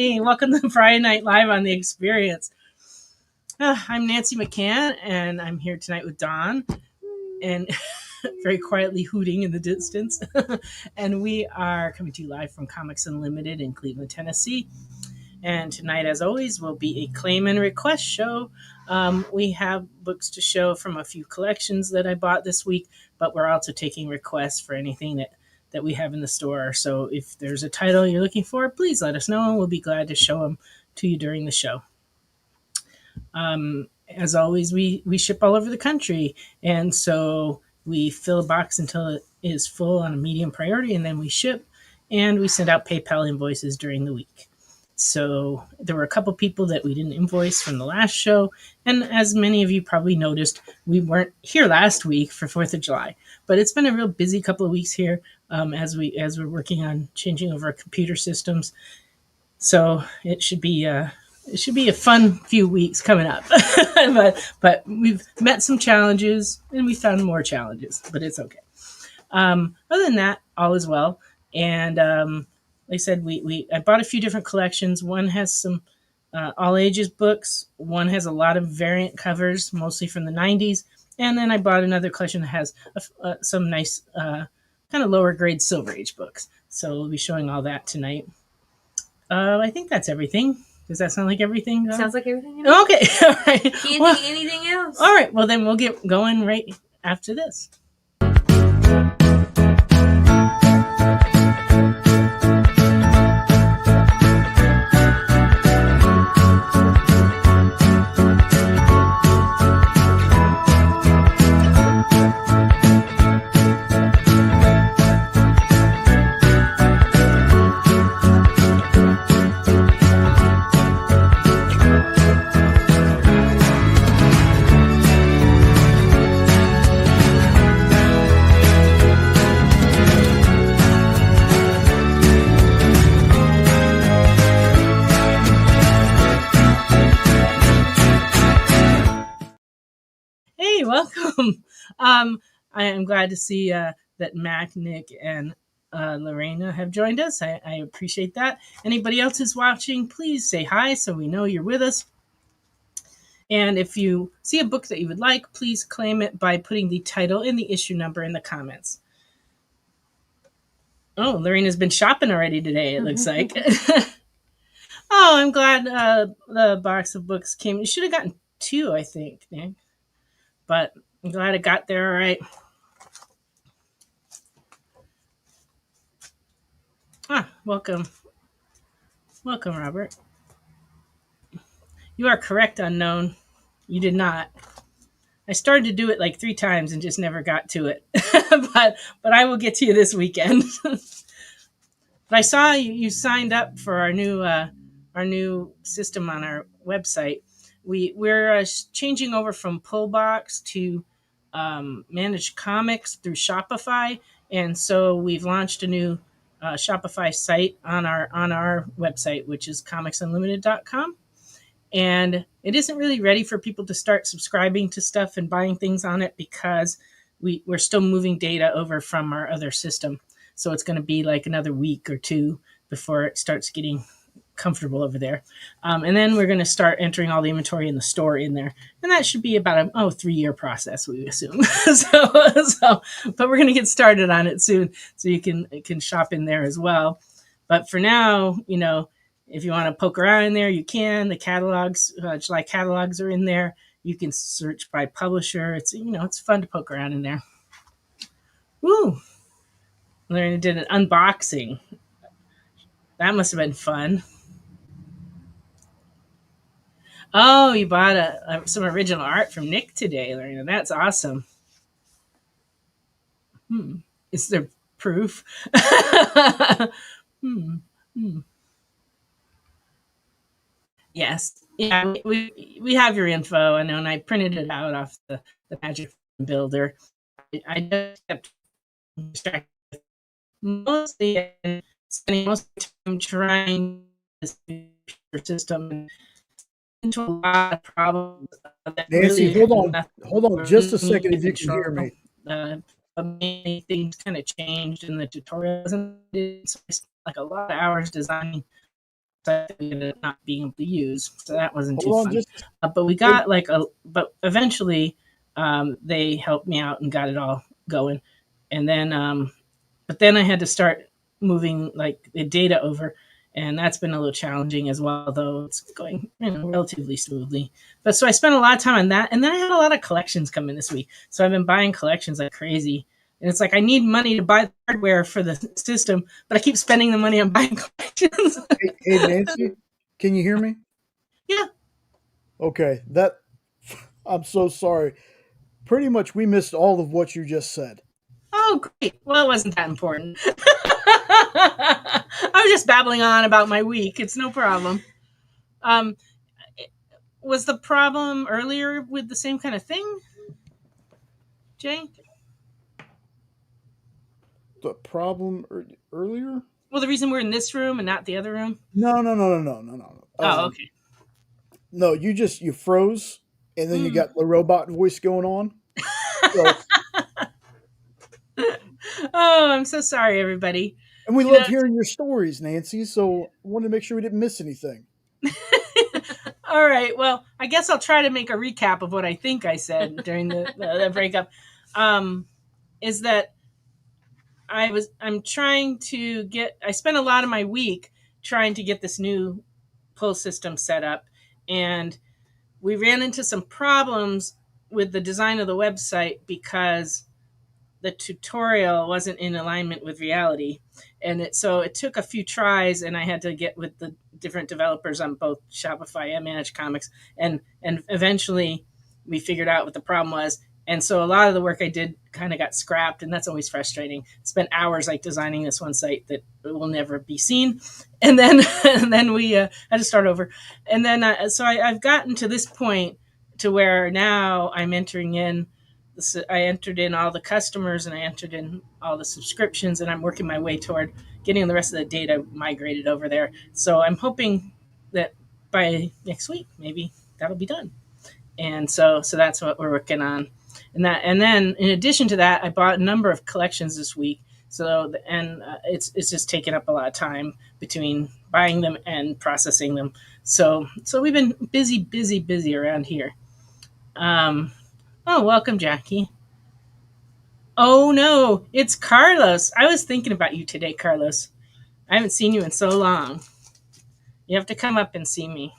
Hey, welcome to Friday Night Live on The Experience. I'm Nancy McCann, and I'm here tonight with Dawn, and very quietly hooting in the distance. And we are coming to you live from Comics Unlimited in Cleveland, Tennessee. And tonight, as always, will be a claim and request show. We have books to show from a few collections that I bought this week, but we're also taking requests for anything that we have in the store. So if there's a title you're looking for, please let us know, and we'll be glad to show them to you during the show. As always, we ship all over the country, and so we fill a box until it is full on a medium priority, and then we ship, and we send out PayPal invoices during the week. So there were a couple people that we didn't invoice from the last show, and as many of you probably noticed, we weren't here last week for 4th of July. But it's been a real busy couple of weeks here as we're working on changing over our computer systems. So it should be a fun few weeks coming up. but we've met some challenges, and we found more challenges, but it's okay. Other than that, all is well. And like I said, I bought a few different collections. One has some all ages books. One has a lot of variant covers, mostly from the 90s. And then I bought another collection that has some nice kind of lower grade Silver Age books. So we'll be showing all that tonight. I think that's everything. Does that sound like everything? Sounds like everything. Okay. All right. Do you think anything else? All right. Well, then we'll get going right after this. Hey, welcome. I am glad to see that Mac, Nick, and Lorena have joined us. I appreciate that. Anybody else who's watching, please say hi so we know you're with us. And if you see a book that you would like, please claim it by putting the title and the issue number in the comments. Oh, Lorena's been shopping already today, it looks like. Oh, I'm glad the box of books came. You should have gotten 2, I think, Nick. But I'm glad it got there all right. Welcome. Welcome, Robert. You are correct, Unknown. You did not. I started to do it like 3 times and just never got to it. but I will get to you this weekend. But I saw you signed up for our new system on our website. We're changing over from Pullbox to manage comics through Shopify, and so we've launched a new Shopify site on our website, which is comicsunlimited.com. And it isn't really ready for people to start subscribing to stuff and buying things on it because we're still moving data over from our other system. So it's going to be like another week or 2 before it starts getting comfortable over there. And then we're going to start entering all the inventory in the store in there. And that should be about a 3-year process, we assume. But we're going to get started on it soon so you can shop in there as well. But for now, if you want to poke around in there, you can. The catalogs, July catalogs are in there. You can search by publisher. It's fun to poke around in there. Woo! Lorena did an unboxing. That must have been fun. Oh, you bought some original art from Nick today, Lorena. That's awesome. Is there proof? Yes. Yeah, we have your info. I know, and I printed it out off the Magic Builder. I just kept distracted. Mostly spending most of the time trying this computer system into a lot of problems. Nancy, hold on just a second if you can hear me. Many things kind of changed in the tutorials, and it's like a lot of hours designing that we ended up not being able to use. So that wasn't too Hold on fun. just But we hey, got but eventually they helped me out and got it all going. And then, but then I had to start moving like the data over. And that's been a little challenging as well, though it's going relatively smoothly. But so I spent a lot of time on that, and then I had a lot of collections come in this week. So I've been buying collections like crazy, and it's like I need money to buy the hardware for the system, but I keep spending the money on buying collections. hey Nancy, can you hear me? Yeah. Okay, that I'm so sorry. Pretty much we missed all of what you just said. Oh, great. Well, it wasn't that important. I was just babbling on about my week. It's no problem. Um, was the problem earlier with the same kind of thing, Jay? The problem earlier? Well, the reason we're in this room and not the other room? No, no, no, no, no, no, no. Oh, okay. No, you froze, and then you Mm. got the robot voice going on. So, Oh, I'm so sorry, everybody. and we You know, loved hearing your stories, Nancy. So, I wanted to make sure we didn't miss anything. all right. Well, I guess I'll try to make a recap of what I think I said during the breakup. Um, is that I'm trying to get. I spent a lot of my week trying to get this new pull system set up, and we ran into some problems with the design of the website because the tutorial wasn't in alignment with reality, and it took a few tries, and I had to get with the different developers on both Shopify and Manage Comics, and eventually we figured out what the problem was. And so a lot of the work I did kind of got scrapped, and that's always frustrating. Spent hours like designing this one site that will never be seen, and then and then we had to start over. And then I've gotten to this point to where now I'm entering in. I entered in all the customers and I entered in all the subscriptions, and I'm working my way toward getting the rest of the data migrated over there. So I'm hoping that by next week, maybe that'll be done. And so that's what we're working on. And then in addition to that, I bought a number of collections this week. So it's just taken up a lot of time between buying them and processing them. So we've been busy around here. Um, oh, welcome, Jackie. Oh no, it's Carlos. I was thinking about you today, Carlos. I haven't seen you in so long. You have to come up and see me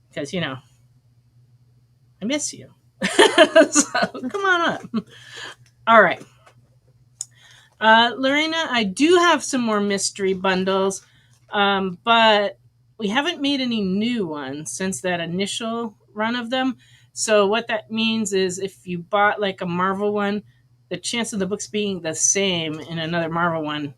because I miss you. So come on up. All right. Lorena, I do have some more mystery bundles, but we haven't made any new ones since that initial run of them. So what that means is if you bought like a Marvel one, the chance of the books being the same in another Marvel one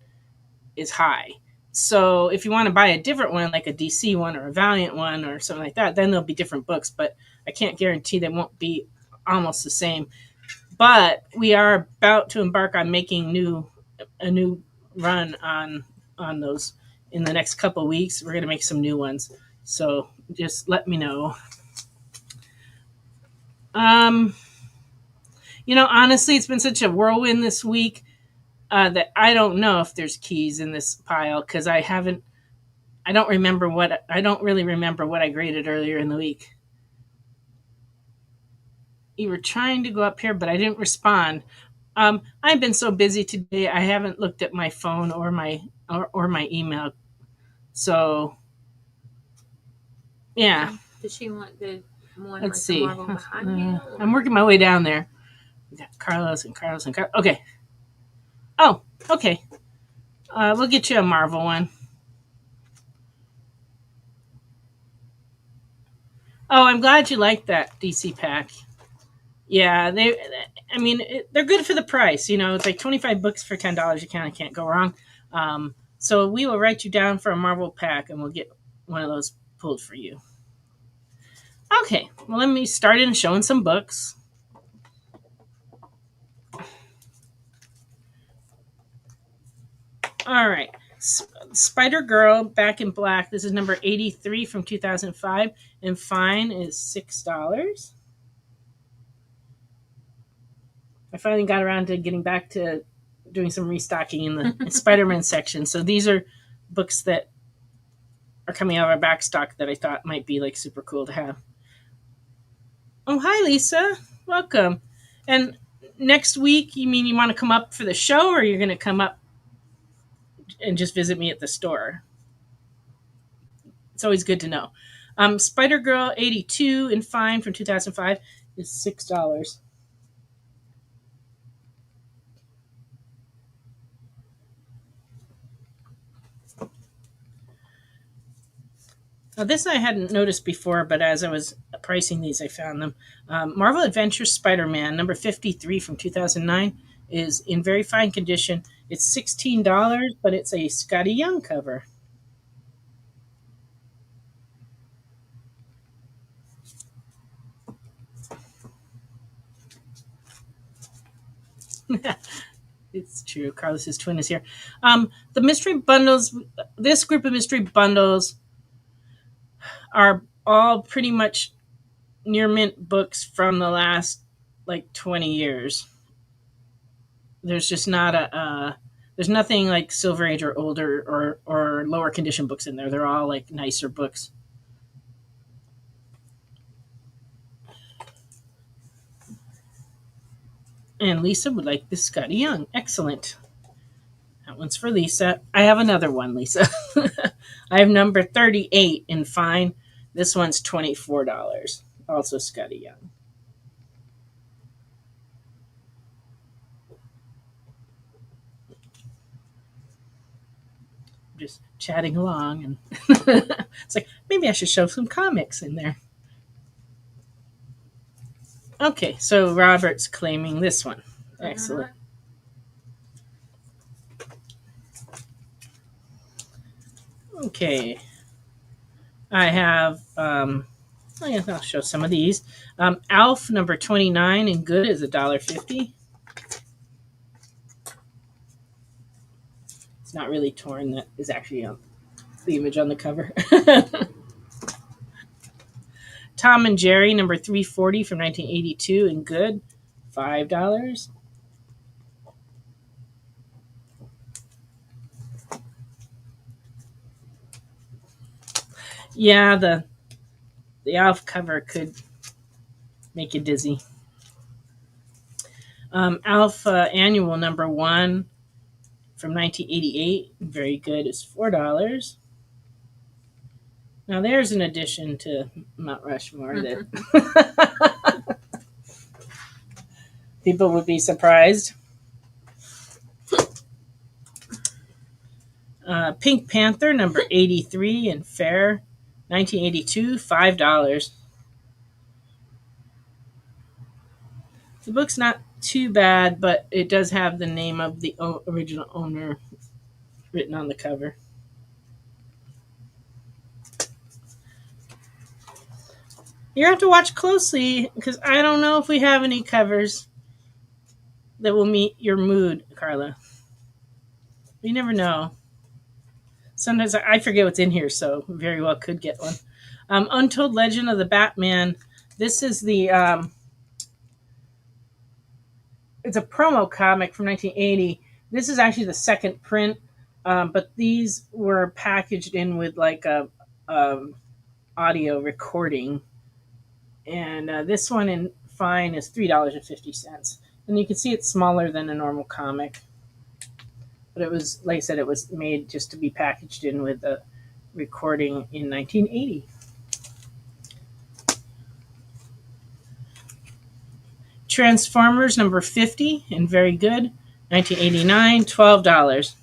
is high. So if you want to buy a different one, like a DC one or a Valiant one or something like that, then there'll be different books. But I can't guarantee they won't be almost the same. But we are about to embark on making a new run on those in the next couple of weeks. We're going to make some new ones. So just let me know. Um, honestly, it's been such a whirlwind this week that I don't know if there's keys in this pile because I don't really remember what I graded earlier in the week. You were trying to go up here, but I didn't respond. I've been so busy today. I haven't looked at my phone or my email. So yeah. Does she want the one Let's like see. the Marvel behind you? I'm working my way down there. We got Carlos and Carlos and Carlos. Okay. Oh, okay. We'll get you a Marvel one. Oh, I'm glad you liked that DC pack. Yeah, they're good for the price. It's like 25 books for $10. You kind of can't go wrong. So we will write you down for a Marvel pack, and we'll get one of those pulled for you. Okay, well, let me start in showing some books. All right, Spider Girl Back in Black. This is number 83 from 2005, and fine is $6. I finally got around to getting back to doing some restocking in the Spider-Man section. So these are books that are coming out of our back stock that I thought might be like super cool to have. Oh, hi, Lisa. Welcome. And next week, you mean you want to come up for the show, or you're going to come up and just visit me at the store? It's always good to know. Spider Girl 82 in fine from 2005 is $6. Now, this I hadn't noticed before, but as I was pricing these, I found them. Marvel Adventures Spider-Man number 53 from 2009 is in very fine condition. It's $16, but it's a Scotty Young cover. It's true. Carlos's twin is here. The mystery bundles, this group of mystery bundles are all pretty much near mint books from the last like 20 years. There's just not there's nothing like Silver Age or older or lower condition books in there. They're all like nicer books. And Lisa would like this Scotty Young. Excellent. That one's for Lisa. I have another one, Lisa. I have number 38 in fine. This one's $24. Also Scotty Young. Just chatting along, and it's like maybe I should show some comics in there. Okay, so Robert's claiming this one. Excellent. Okay, I have. I'll show some of these. Alf number 29 in good is $1.50. It's not really torn. That is actually the image on the cover. Tom and Jerry number 340 from 1982 in good, $5. Yeah, the Alf cover could make you dizzy. Alf Annual number 1 from 1988, very good, is $4. Now there's an addition to Mount Rushmore that people would be surprised. Pink Panther number 83 in fair, 1982, $5. The book's not too bad, but it does have the name of the original owner written on the cover. You have to watch closely because I don't know if we have any covers that will meet your mood, Carla. You never know. Sometimes I forget what's in here, so very well could get one. Untold Legend of the Batman. This is the it's a promo comic from 1980. This is actually the second print, but these were packaged in with like a audio recording, and this one in fine is $3.50, and you can see it's smaller than a normal comic. But it was, like I said, it was made just to be packaged in with a recording in 1980. Transformers number 50 and very good, 1989, $12.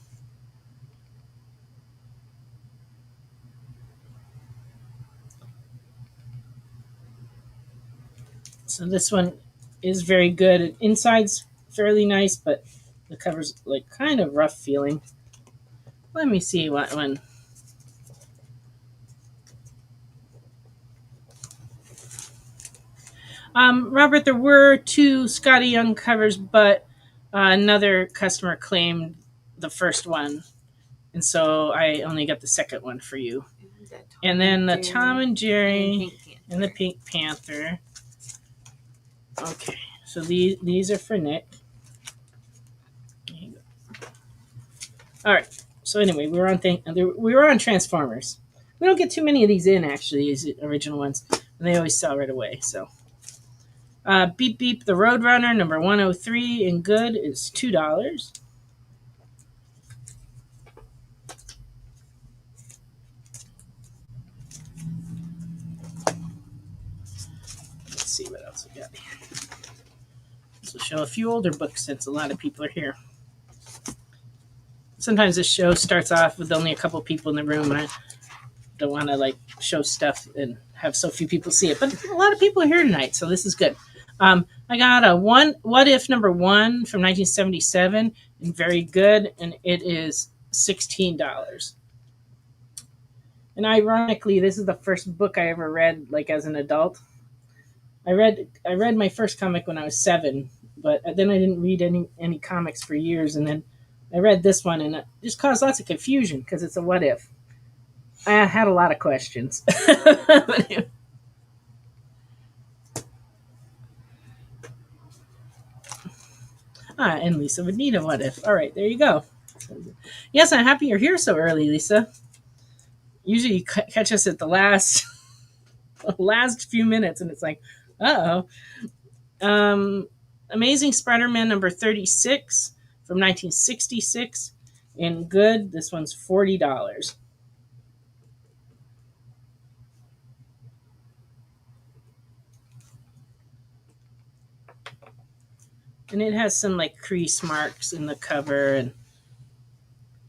So this one is very good. Inside's fairly nice, but the cover's like kind of rough feeling. Let me see what one. Robert, there were 2 Scotty Young covers, but another customer claimed the first one, and so I only got the second one for you. And then the Tom and Jerry and the Pink Panther. Okay, so these are for Nick. All right. So anyway, we were on Transformers. We don't get too many of these in, actually, these original ones. And they always sell right away. So, Beep Beep the Roadrunner, number 103 in good is $2. Let's see what else we got here. This will show a few older books since a lot of people are here. Sometimes this show starts off with only a couple people in the room, and I don't want to show stuff and have so few people see it. But a lot of people are here tonight, so this is good. I got a What If number 1 from 1977, and very good, and it is $16. And ironically, this is the first book I ever read as an adult. I read my first comic when I was 7, but then I didn't read any comics for years, and then I read this one, and it just caused lots of confusion because it's a what if. I had a lot of questions. And Lisa would need a what if. All right, there you go. Yes, I'm happy you're here so early, Lisa. Usually you catch us at the last few minutes, and it's like, uh-oh. Amazing Spider-Man number 36 from 1966 in good. This one's $40. And it has some crease marks in the cover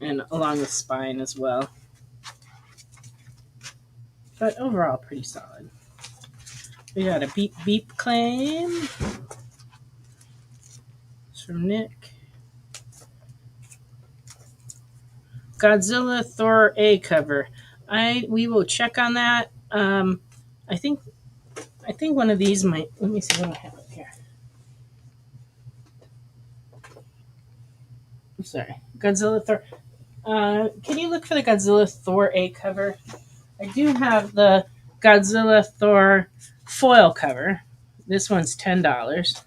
and along the spine as well. But overall, pretty solid. We got a Beep Beep claim. It's from Nick. Godzilla Thor A cover. We will check on that. I think one of these might. Let me see what I have up here. I'm sorry, Godzilla Thor. Can you look for the Godzilla Thor A cover? I do have the Godzilla Thor foil cover. This one's $10.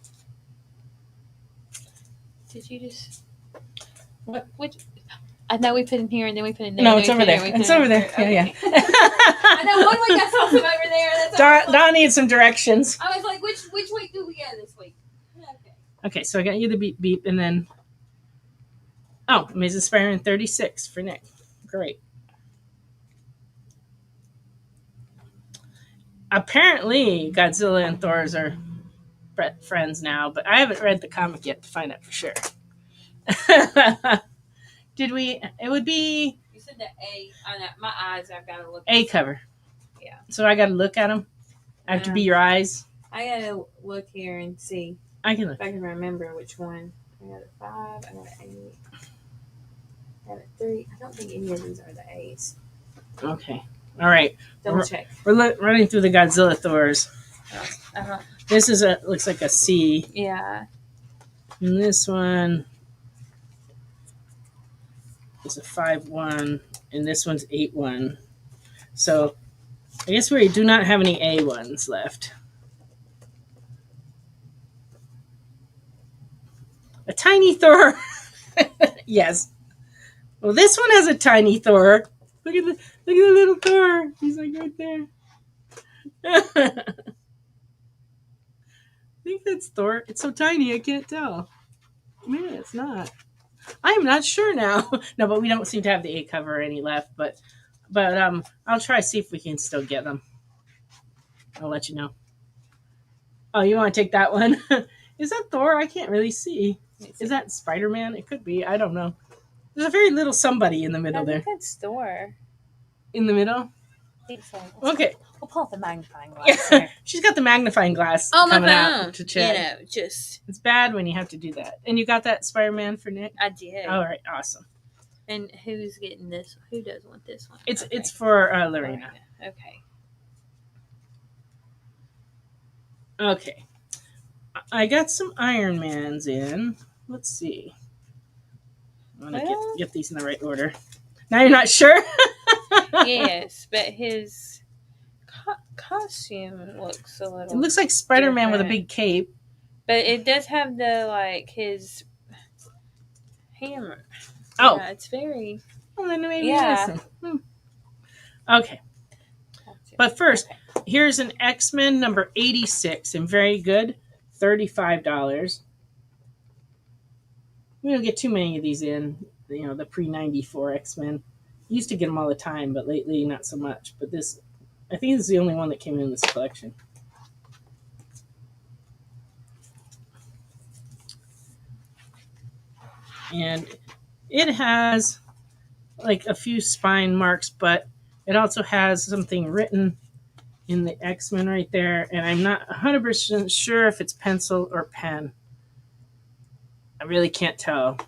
Did you just? What? Which? I know we put in here and then we put in there. No, it's over there. It's over there. Okay. Yeah. I know one week I saw some over there. That's Don needs some directions. I was like, which week do we go this week? Okay. Okay, so I got you the Beep Beep, and then Amazing Spider-Man 36 for Nick. Great. Apparently, Godzilla and Thor's are friends now, but I haven't read the comic yet to find out for sure. Did we? It would be. You said the A. I know, my eyes. I've got to look. A cover. Yeah. So I got to look at them. I have to be your eyes. I got to look here and see. I can look. If I can remember which one. I got a 5. I got an 8. I got a 3. I don't think any of these are the A's. Okay. All right. Double check. We're running through the Godzilla Thors. Uh-huh. This looks like a C. Yeah. And this one is a 5-1, and this one's 8-1. So I guess we do not have any A1s left. A tiny Thor. Yes. Well, this one has a tiny Thor. Look at the little Thor. He's right there. I think that's Thor. It's so tiny I can't tell. Man, it's not. I am not sure now. No, but we don't seem to have the A cover any left. But I'll try to see if we can still get them. I'll let you know. Oh, you want to take that one? Is that Thor? I can't really see. Is that Spider-Man? It could be. I don't know. There's a very little somebody in the middle there. I think that's Thor. In the middle? I think so. Okay. We'll pull out the magnifying glass here. She's got the magnifying glass Oh, my coming phone. out to check. Just. It's bad when you have to do that. And you got that Spider-Man for Nick? I did. All right, awesome. And who's getting this? Who does want this one? It's for Lorena. Okay. Okay. I got some Iron Mans in. Let's see. I want to get these in the right order. Now you're not sure? Yes, but his costume looks a little. It looks like Spider-Man with a big cape. But it does have his hammer. Oh. Yeah, it's very. Well, then maybe listen. Okay. But first, here's an X-Men number 86 and very good, $35. We don't get too many of these in, the pre-94 X-Men. Used to get them all the time, but lately not so much. But this, I think this is the only one that came in this collection. And it has like a few spine marks, but it also has something written in the X-Men right there. And I'm not 100% sure if it's pencil or pen. I really can't tell.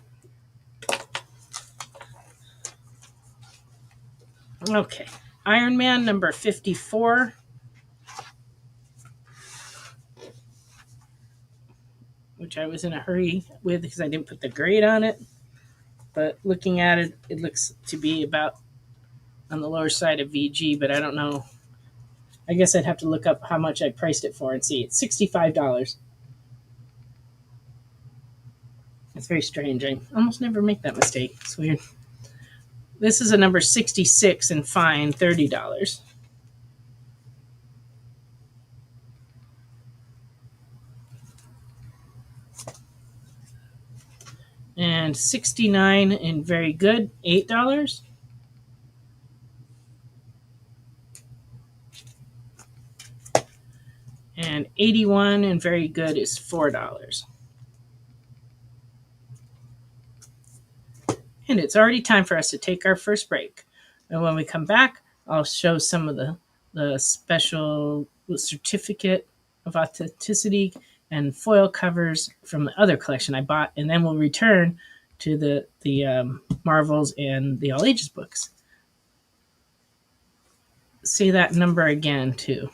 Okay. Iron Man number 54. Which I was in a hurry with because I didn't put the grade on it. But looking at it, it looks to be about on the lower side of VG, but I don't know. I guess I'd have to look up how much I priced it for and see. It's $65. It's very strange. I almost never make that mistake. It's weird. This is a number 66 and fine, $30. And 69 and very good, $8. And 81 and very good is $4. And it's already time for us to take our first break. And when we come back, I'll show some of the special certificate of authenticity and foil covers from the other collection I bought, and then we'll return to the Marvels and the All Ages books. Say that number again, too.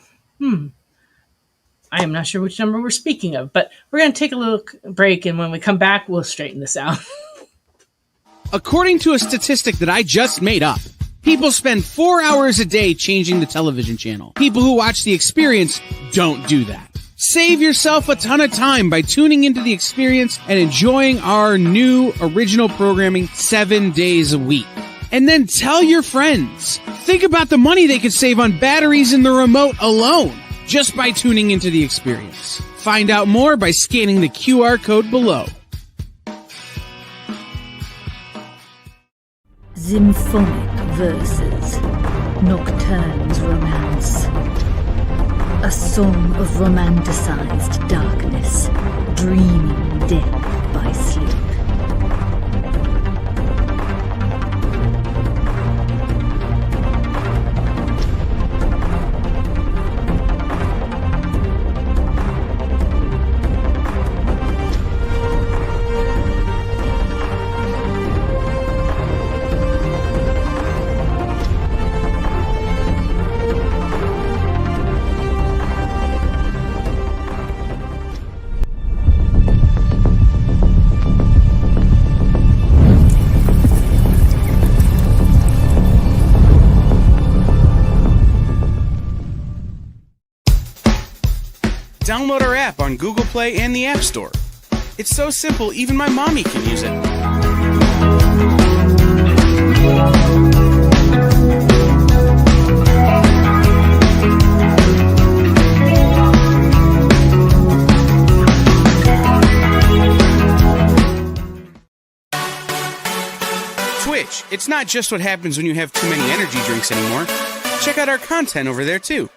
I am not sure which number we're speaking of, but we're going to take a little break, and when we come back, we'll straighten this out. According to a statistic that I just made up, people spend 4 hours a day changing the television channel. People who watch The Experience don't do that. Save yourself a ton of time by tuning into The Experience and enjoying our new original programming 7 days a week. And then tell your friends. Think about the money they could save on batteries in the remote alone just by tuning into The Experience. Find out more by scanning the QR code below. Symphonic verses, Nocturne's romance. A song of romanticized darkness, dreaming death by sleep. Download our app on Google Play and the App Store. It's so simple, even my mommy can use it. Twitch, it's not just what happens when you have too many energy drinks anymore. Check out our content over there, too.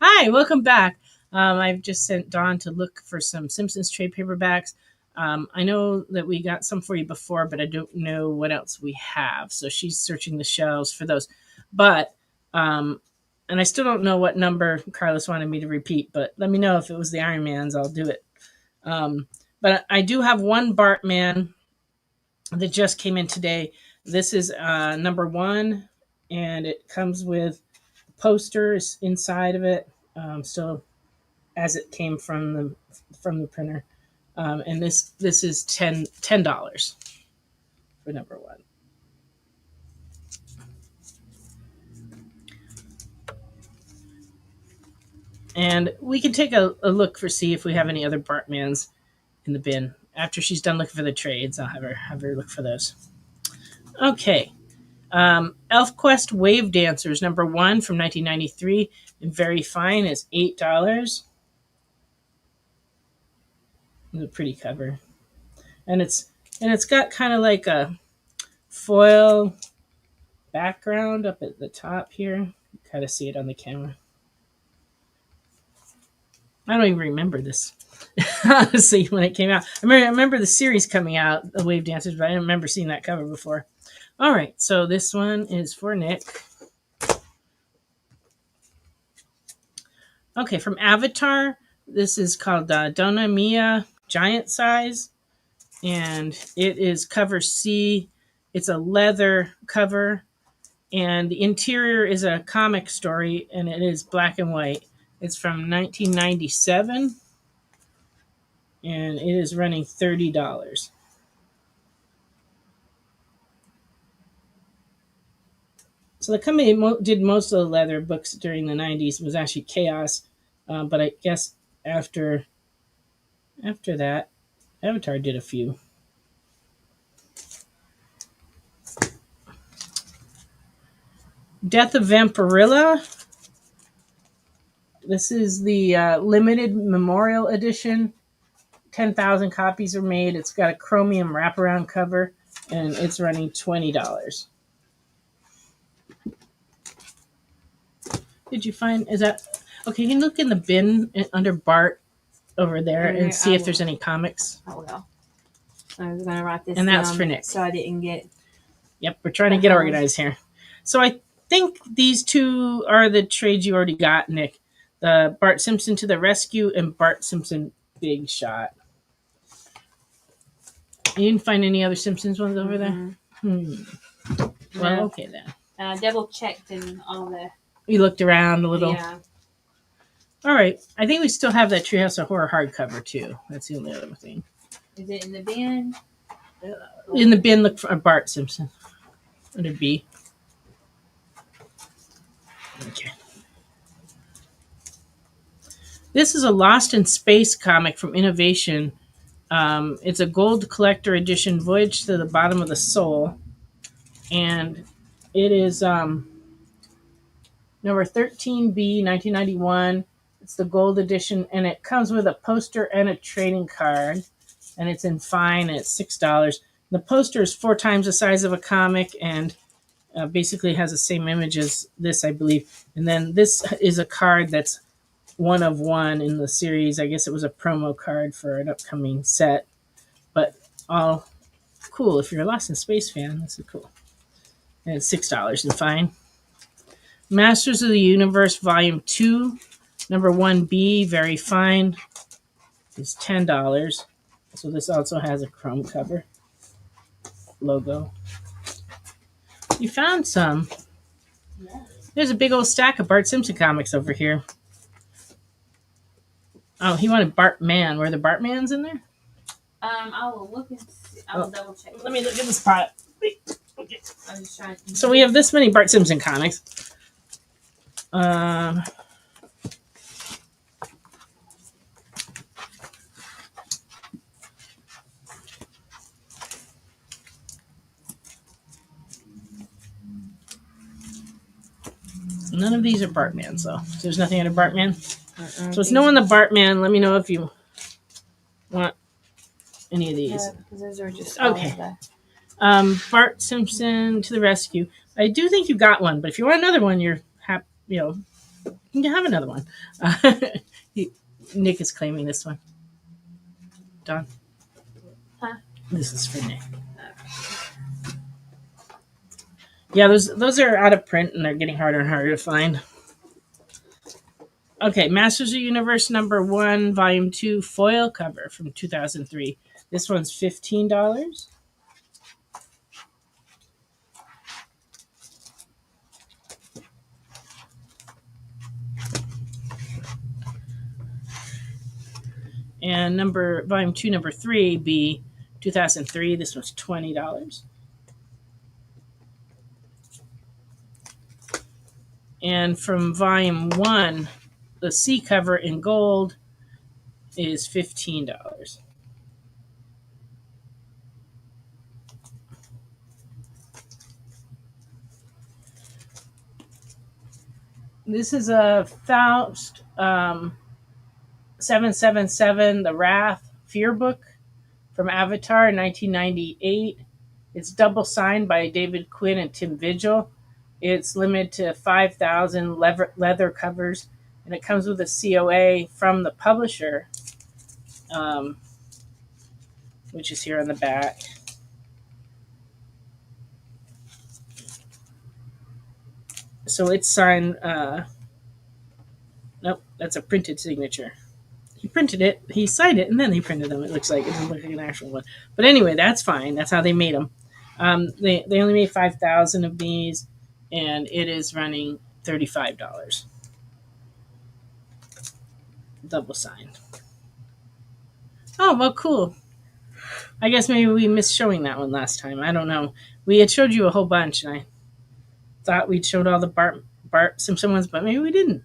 Hi, welcome back. I've just sent Dawn to look for some Simpsons trade paperbacks. I know that we got some for you before, but I don't know what else we have. So she's searching the shelves for those. But, and I still don't know what number Carlos wanted me to repeat, but let me know if it was the Iron Mans. I'll do it. But I do have one Bartman that just came in today. This is number one, and it comes with posters inside of it. So as it came from the printer. And this is $10 for number one. And we can take a look for see if we have any other Bartmans in the bin. After she's done looking for the trades, I'll have her look for those. Okay. ElfQuest Wave Dancers number one from 1993 and very fine is $8. It's a pretty cover, and it's got kind of like a foil background up at the top here. You kind of see it on the camera. I don't even remember this. Honestly, when it came out, I remember the series coming out, the Wave Dancers, but I didn't remember seeing that cover before. All right, so this one is for Nick. Okay, from Avatar, this is called Dona Mia Giant Size, and it is cover C. It's a leather cover, and the interior is a comic story, and it is black and white. It's from 1997, and it is running $30. So the company did most of the leather books during the 90s. It was actually Chaos, but I guess after that, Avatar did a few. Death of Vampirilla. This is the limited memorial edition. 10,000 copies are made. It's got a chromium wraparound cover, and it's running $20. Did you find, is that, okay, you can look in the bin under Bart over there and see if there's any comics. I will. I was going to write this and that's down for Nick. so I didn't get... Yep, we're trying to get organized here. So I think these two are the trades you already got, Nick. The Bart Simpson to the Rescue and Bart Simpson Big Shot. You didn't find any other Simpsons ones over there? Well, No. okay then. I double checked in all the... We looked around a little. Yeah. All right. I think we still have that Treehouse of Horror hardcover too. That's the only other thing. Is it in the bin? In the bin, look for Bart Simpson. Under B. Okay. This is a Lost in Space comic from Innovation. It's a gold collector edition, Voyage to the Bottom of the Soul. And it is number 13B, 1991. It's the gold edition, and it comes with a poster and a trading card. And it's in fine, and it's $6. The poster is 4 times the size of a comic, and basically has the same image as this, I believe. And then this is a card that's one of one in the series. I guess it was a promo card for an upcoming set, but all cool. If you're a Lost in Space fan, this is cool. And it's $6 and fine. Masters of the Universe Volume 2, number 1B, very fine, is $10. So this also has a chrome cover logo. You found some. There's a big old stack of Bart Simpson comics over here. Oh, he wanted Bartman. Were the Bartmans in there? I will look and see. I will double check. Let me look at this pot. Wait. Okay. I'm just trying to... So we have this many Bart Simpson comics. None of these are Bartmans, though. So there's nothing under Bartman. So it's no one the Bartman. Let me know if you want any of these. Because those are just Okay. all the... Bart Simpson to the Rescue. I do think you got one, but if you want another one, you're happy. You can have another one. Nick is claiming this one. Don. This is for Nick. Yeah, those are out of print and they're getting harder and harder to find. Okay, Masters of the Universe #1, Volume 2, foil cover from 2003. This one's $15. And Volume 2, #3, be 2003. This one's $20. And from Volume 1, the C cover in gold is $15. This is a Faust 777, The Wrath Fear Book from Avatar 1998. It's double signed by David Quinn and Tim Vigil. It's limited to 5,000 leather covers, and it comes with a COA from the publisher, which is here on the back. So it's signed. Nope, that's a printed signature. He printed it, he signed it, and then he printed them. It looks like it doesn't look like an actual one. But anyway, that's fine. That's how they made them. They only made 5,000 of these, and it is running $35. Double signed. Oh, well, cool. I guess maybe we missed showing that one last time. I don't know. We had showed you a whole bunch, and I thought we'd showed all the Bart Simpson ones, but maybe we didn't.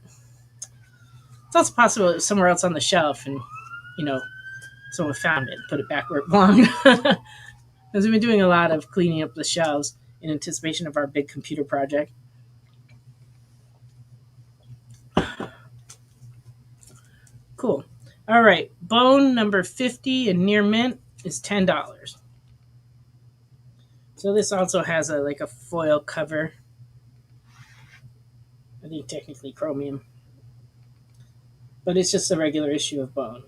It's also possible it was somewhere else on the shelf, and, someone found it and put it back where it belonged. Because we've been doing a lot of cleaning up the shelves in anticipation of our big computer project. Cool. All right. Bone #50 in near mint is $10. So this also has a foil cover. I think technically chromium. But it's just a regular issue of Bone.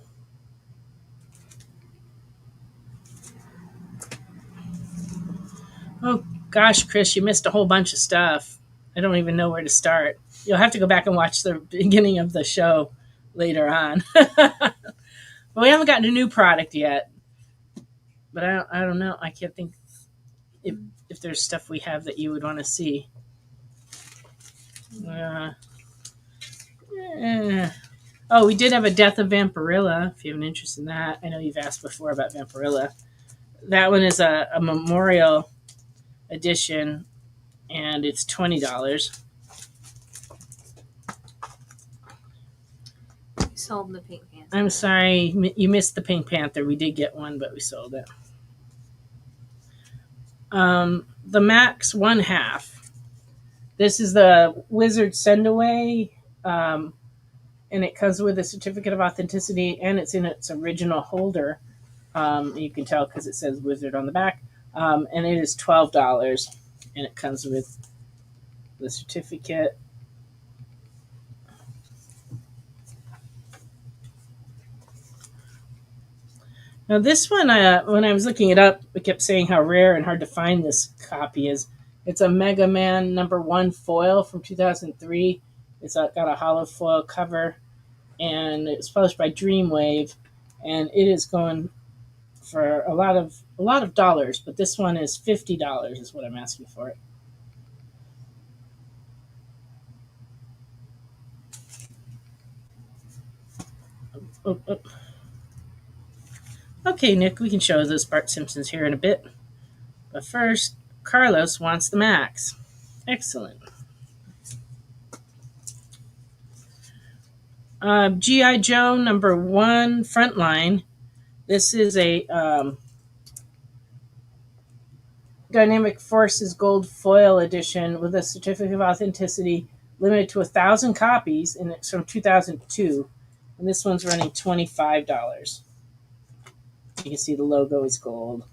Oh, gosh, Chris, you missed a whole bunch of stuff. I don't even know where to start. You'll have to go back and watch the beginning of the show later on. But we haven't gotten a new product yet. But I don't know. I can't think if there's stuff we have that you would want to see. Oh, we did have a Death of Vampirilla, if you have an interest in that. I know you've asked before about Vampirilla. That one is a memorial edition, and it's $20. We sold the Pink Panther. I'm sorry, you missed the Pink Panther. We did get one, but we sold it. The Max 1/2. This is the Wizard Send-Away, and it comes with a certificate of authenticity, and it's in its original holder. You can tell because it says Wizard on the back. And it is $12, and it comes with the certificate. Now this one, when I was looking it up, it kept saying how rare and hard to find this copy is. It's a Mega Man #1 foil from 2003. It's got a hollow foil cover, and it's published by Dreamwave, and it is going for a lot of dollars, but this one is $50 is what I'm asking for it. Oh. Okay, Nick, we can show those Bart Simpsons here in a bit. But first, Carlos wants the Max. Excellent. G.I. Joe #1 Frontline. This is a Dynamic Forces Gold Foil Edition with a certificate of authenticity limited to 1,000 copies, and it's from 2002. And this one's running $25. You can see the logo is gold.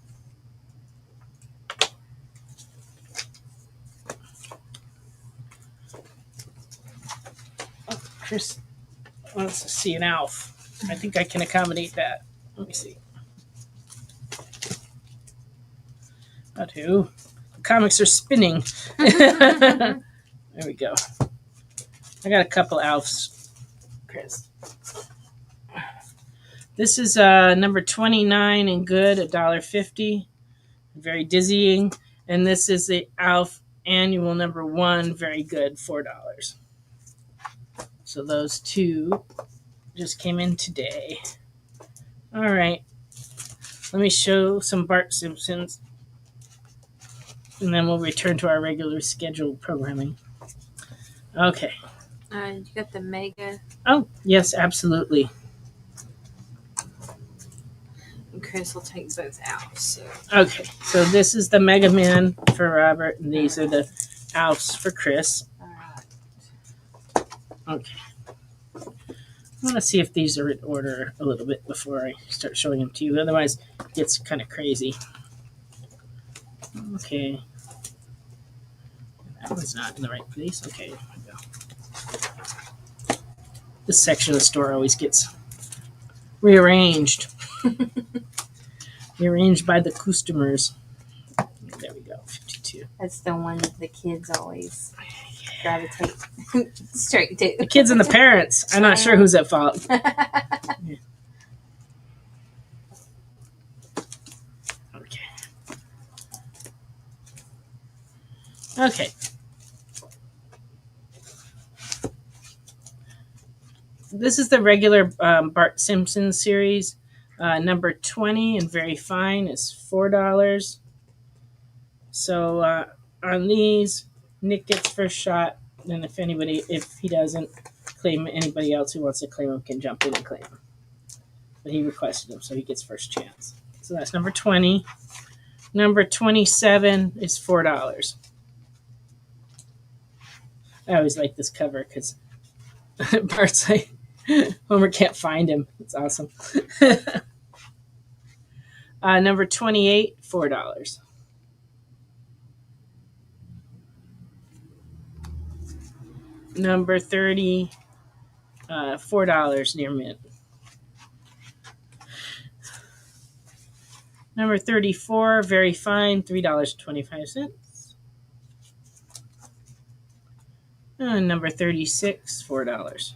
Oh, Chris wants to see an Alf. I think I can accommodate that. Let me see. Not who. Comics are spinning. There we go. I got a couple Alfs, Chris. This is number 29 and good, $1.50. Very dizzying. And this is the Alf annual number 1, very good, $4. So those two just came in today. All right. Let me show some Bart Simpsons, and then we'll return to our regular scheduled programming. Okay. You got the mega. Oh, yes, absolutely. And Chris will take both out. So Okay, so this is the Mega Man for Robert, and these are the Alfs for Chris. all right. Okay. I want to see if these are in order a little bit before I start showing them to you. Otherwise, it gets kind of crazy. Okay. That one's not in the right place. Okay, there we go. This section of the store always gets rearranged. Rearranged by the customers. There we go, 52. That's the one that the kids always gravitate straight to. The kids and the parents. I'm not sure who's at fault. Okay. Okay. This is the regular Bart Simpson series. Number 20 and very fine is $4. So on these, Nick gets first shot. And if he doesn't claim, anybody else who wants to claim him can jump in and claim him. But he requested him, so he gets first chance. So that's number 20. Number 27 is $4. I always like this cover because Bart's like, Homer can't find him. It's awesome. Number 28, $4. Number 30, $4 near mint. Number 34, very fine, $3.25. And number 36, $4.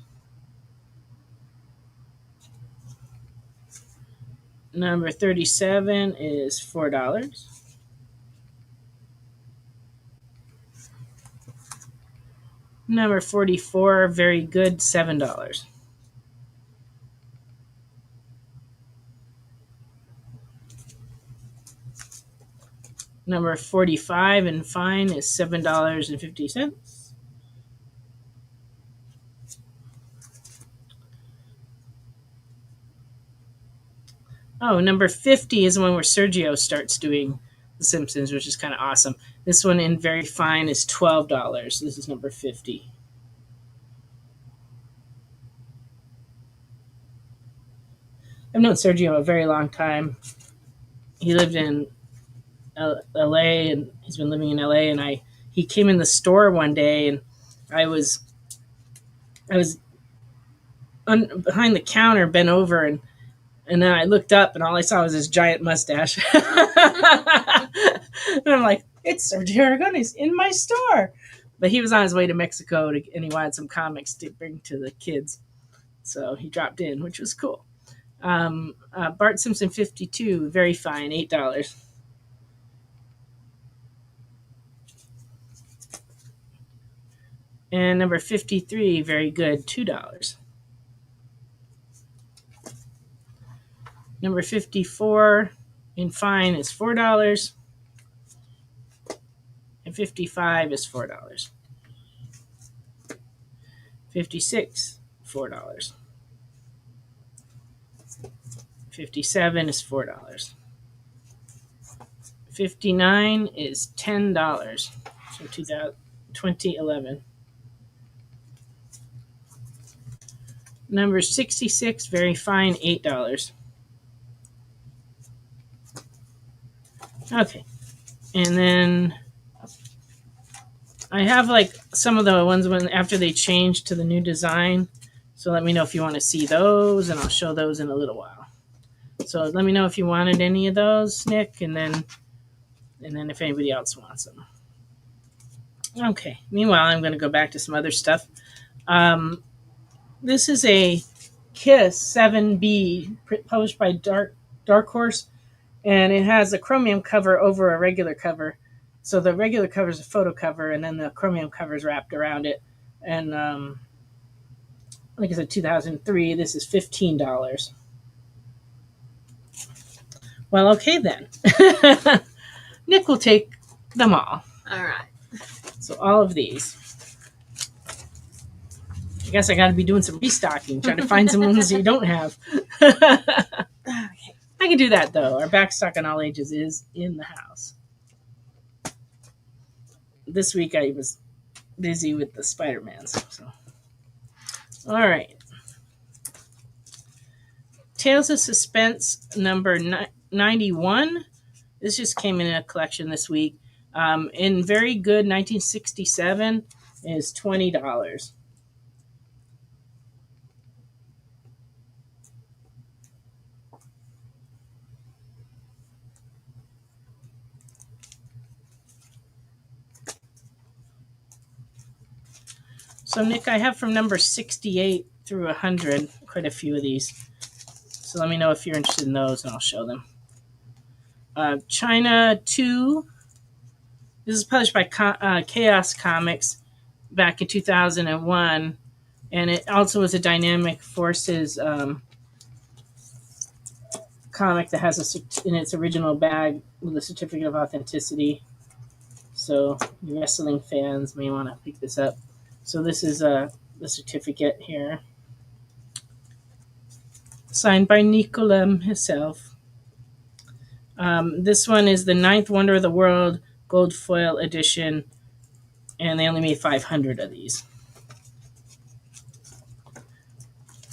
Number 37 is $4. Number 44, very good, $7. Number 45 and fine is $7.50. Oh, number 50 is the one where Sergio starts doing The Simpsons, which is kind of awesome. This one in very fine is $12. This is number 50. I've known Sergio a very long time. He lived in LA, and he's been living in LA, and he came in the store one day, and I was behind the counter, bent over, and then I looked up, and all I saw was his giant mustache. And I'm like, it's Sergio Aragon. He's in my store. But he was on his way to Mexico, and he wanted some comics to bring to the kids. So he dropped in, which was cool. Bart Simpson 52, very fine, $8. And number 53, very good, $2. Number 54 in fine is $4. And 55 is $4. 56, $4. 57 is $4. 59 is $10. So 2011. Number 66, very fine, $8. Okay. And then I have like some of the ones after they changed to the new design. So let me know if you want to see those, and I'll show those in a little while. So let me know if you wanted any of those, Nick, and then and then if anybody else wants them. Okay. Meanwhile, I'm going to go back to some other stuff. This is a Kiss 7B published by Dark Horse, and it has a chromium cover over a regular cover. So the regular cover is a photo cover, and then the chromium cover is wrapped around it. And like I said, 2003. This is $15. Well, okay then. Nick will take them all. All right. So all of these. I guess I got to be doing some restocking, trying to find some ones you don't have. Okay. I can do that, though. Our back stock on all ages is in the house. This week I was busy with the Spider-Mans. So. All right. Tales of Suspense number 91. This just came in a collection this week. In very good 1967 is $20. So, Nick, I have from number 68 through 100 quite a few of these. So let me know if you're interested in those, and I'll show them. China 2. This is published by Chaos Comics back in 2001. And it also was a Dynamic Forces comic that has in its original bag with a certificate of authenticity. So you wrestling fans may want to pick this up. So this is the certificate here, signed by Nicola himself. This one is the 9th Wonder of the World gold foil edition, and they only made 500 of these.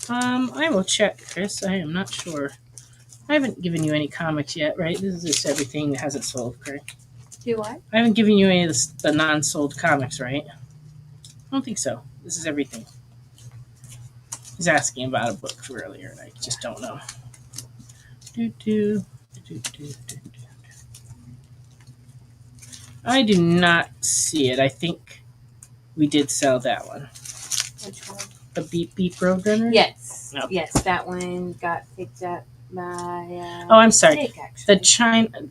I will check, Chris. I am not sure. I haven't given you any comics yet, right? This is just everything that hasn't sold, correct? Do what? I haven't given you any of the non-sold comics, right? I don't think so. This is everything. He's asking about a book earlier, and I just don't know. I do not see it. I think we did sell that one. Which one? The Beep Beep Roadrunner? Yes. No. Yes, that one got picked up by. Oh, I'm sorry. Nick, actually.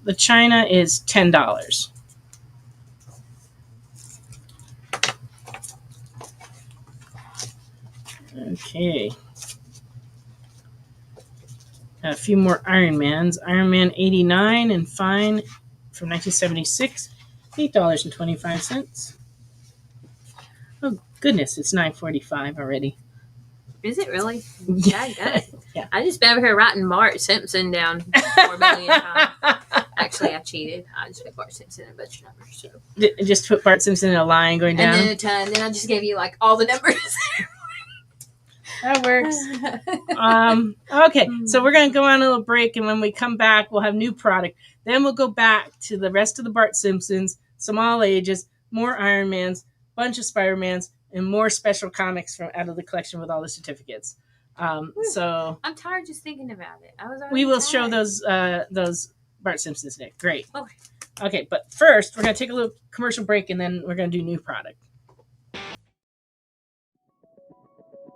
The China is $10. Okay. A few more Iron Mans. Iron Man 89 and fine from 1976, $8.25. Oh goodness, it's $9.45 already. Is it really? Yeah. Good. Yeah. I just been over here writing Bart Simpson down 4 million times. Actually, I cheated. I just put Bart Simpson in a bunch of numbers. So. Just put Bart Simpson in a line going down. And then I just gave you like all the numbers. That works. Okay, so we're going to go on a little break, and when we come back, we'll have new product. Then we'll go back to the rest of the Bart Simpsons, some all ages, more Iron Mans, bunch of Spider-Mans, and more special comics from out of the collection with all the certificates. So I'm tired just thinking about it. we will show those Bart Simpsons, Nick. Great. Okay. Okay, but first, we're going to take a little commercial break, and then we're going to do new product.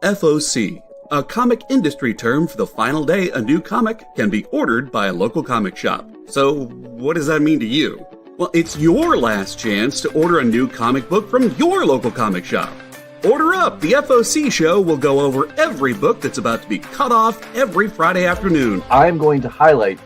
FOC, a comic industry term for the final day a new comic can be ordered by a local comic shop. So, what does that mean to you? Well, it's your last chance to order a new comic book from your local comic shop. Order up! The FOC show will go over every book that's about to be cut off every Friday afternoon. I'm going to highlight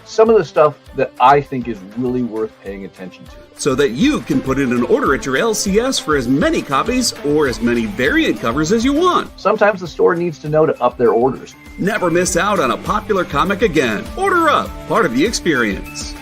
some of the stuff that I think is really worth paying attention to, so that you can put in an order at your LCS for as many copies or as many variant covers as you want. Sometimes the store needs to know to up their orders. Never miss out on a popular comic again. Order up, part of the experience.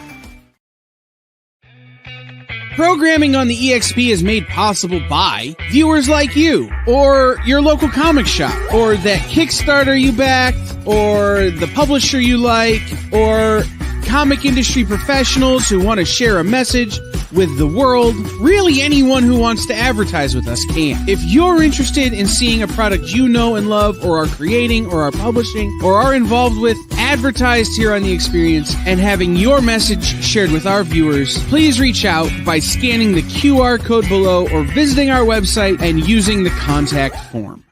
Programming on the EXP is made possible by viewers like you, or your local comic shop, or that Kickstarter you backed, or the publisher you like, or comic industry professionals who want to share a message with the world. Really, anyone who wants to advertise with us can. If you're interested in seeing a product you know and love, or are creating, or are publishing, or are involved with advertised here on The Experience and having your message shared with our viewers, please reach out by scanning the QR code below or visiting our website and using the contact form.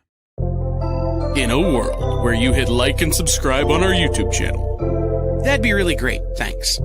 In a world where you hit like and subscribe on our YouTube channel. That'd be really great. Thanks.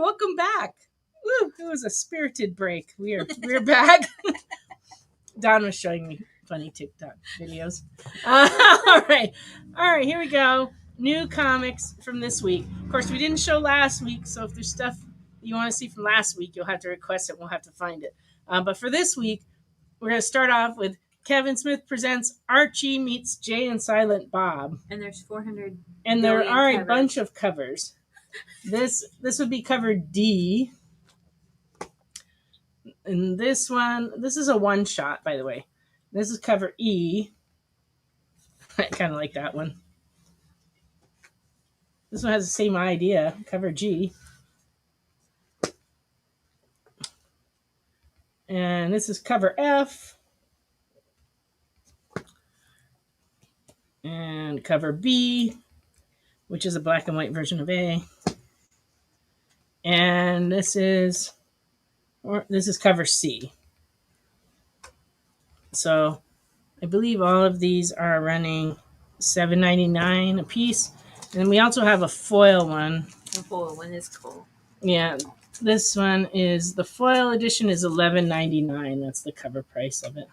Welcome back. Woo, it was a spirited break. We're back. Don was showing me funny TikTok videos. All right, here we go. New comics from this week. Of course, we didn't show last week, so if there's stuff you want to see from last week, you'll have to request it. We'll have to find it. But for this week, we're going to start off with Kevin Smith presents Archie meets Jay and Silent Bob. And there's 400. And there are covers. A bunch of covers. This would be cover D. And this is a one shot, by the way. This is cover E. I kind of like that one. This one has the same idea, cover G. And this is cover F. And cover B, which is a black and white version of A. And this is cover C. So I believe all of these are running $7.99 a piece. And we also have a foil one. The foil one is cool. Yeah, this one is the foil edition is $11.99. That's the cover price of it.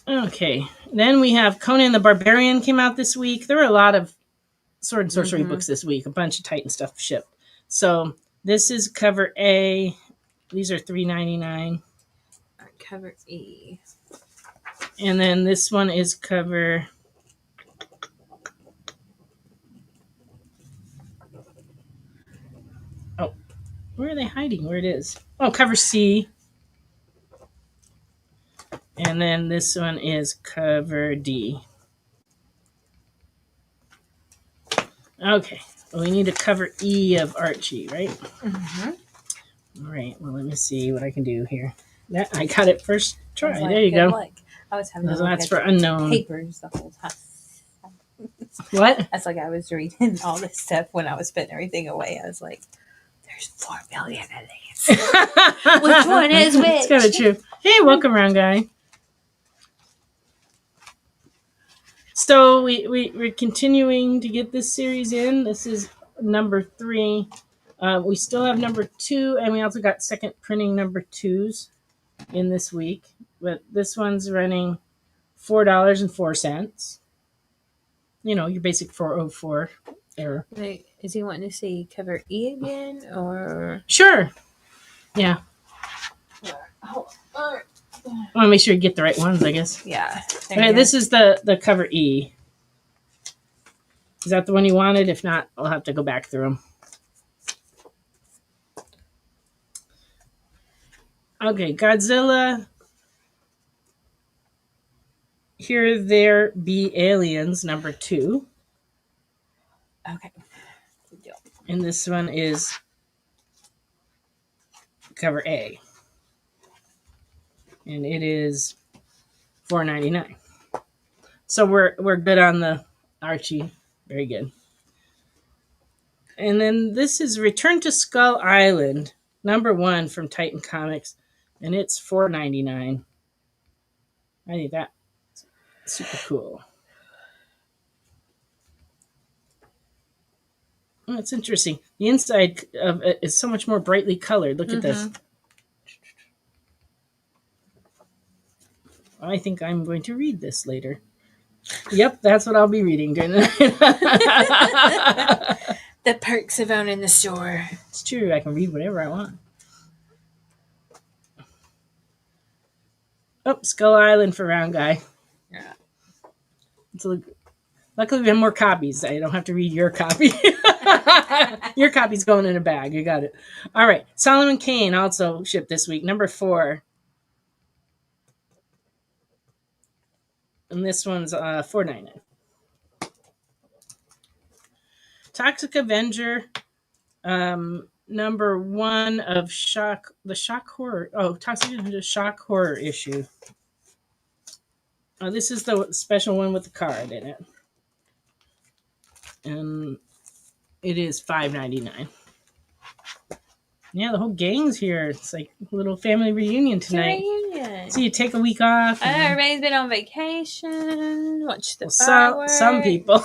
Okay, then we have Conan the Barbarian came out this week. There were a lot of sword and sorcery books this week. A bunch of Titan stuff shipped. So this is cover A. These are $3.99. Cover E. And then this one is cover. Oh, where are they hiding? Where it is? Oh, cover C. And then this one is cover D. Okay, well, we need to cover E of Archie, right? Mm-hmm. All right, well, let me see what I can do here. I got it first try. There you go. Luck. I was having that's for unknown papers the whole time. What? That's like I was reading all this stuff when I was putting everything away. I was like, there's 4 million of these. Which one is which? It's kind of true. Hey, welcome around, guy. So we're continuing to get this series in. This is number 3. We still have number 2, and we also got second printing number 2s in this week. But this one's running $4.04. You know, your basic 404 error. Wait, is he wanting to see cover E again, or? Sure. Yeah. I want to make sure you get the right ones, I guess. Yeah. Okay, this is the cover E. Is that the one you wanted? If not, I'll have to go back through them. Okay, Godzilla. Here There Be Aliens, number 2. Okay. And this one is cover A. And it is $4.99. So we're good on the Archie. Very good. And then this is Return to Skull Island, number 1 from Titan Comics, and it's $4.99. I think that's super cool. Oh, it's interesting. The inside of it is so much more brightly colored. Look at this. I think I'm going to read this later. Yep, that's what I'll be reading during the night. The perks of owning the store. It's true. I can read whatever I want. Oh, Skull Island for Round Guy. Yeah. Luckily, we have more copies. I don't have to read your copy. Your copy's going in a bag. You got it. All right. Solomon Kane also shipped this week. Number 4. And this one's $4.99. Toxic Avenger, number 1 of the Shock Horror. Oh, Toxic Avenger Shock Horror issue. This is the special one with the card in it. And it is $5.99. Yeah, the whole gang's here. It's like a little family reunion tonight. Reunion. So you take a week off. Everybody's been on vacation. Watch the some fireworks. people.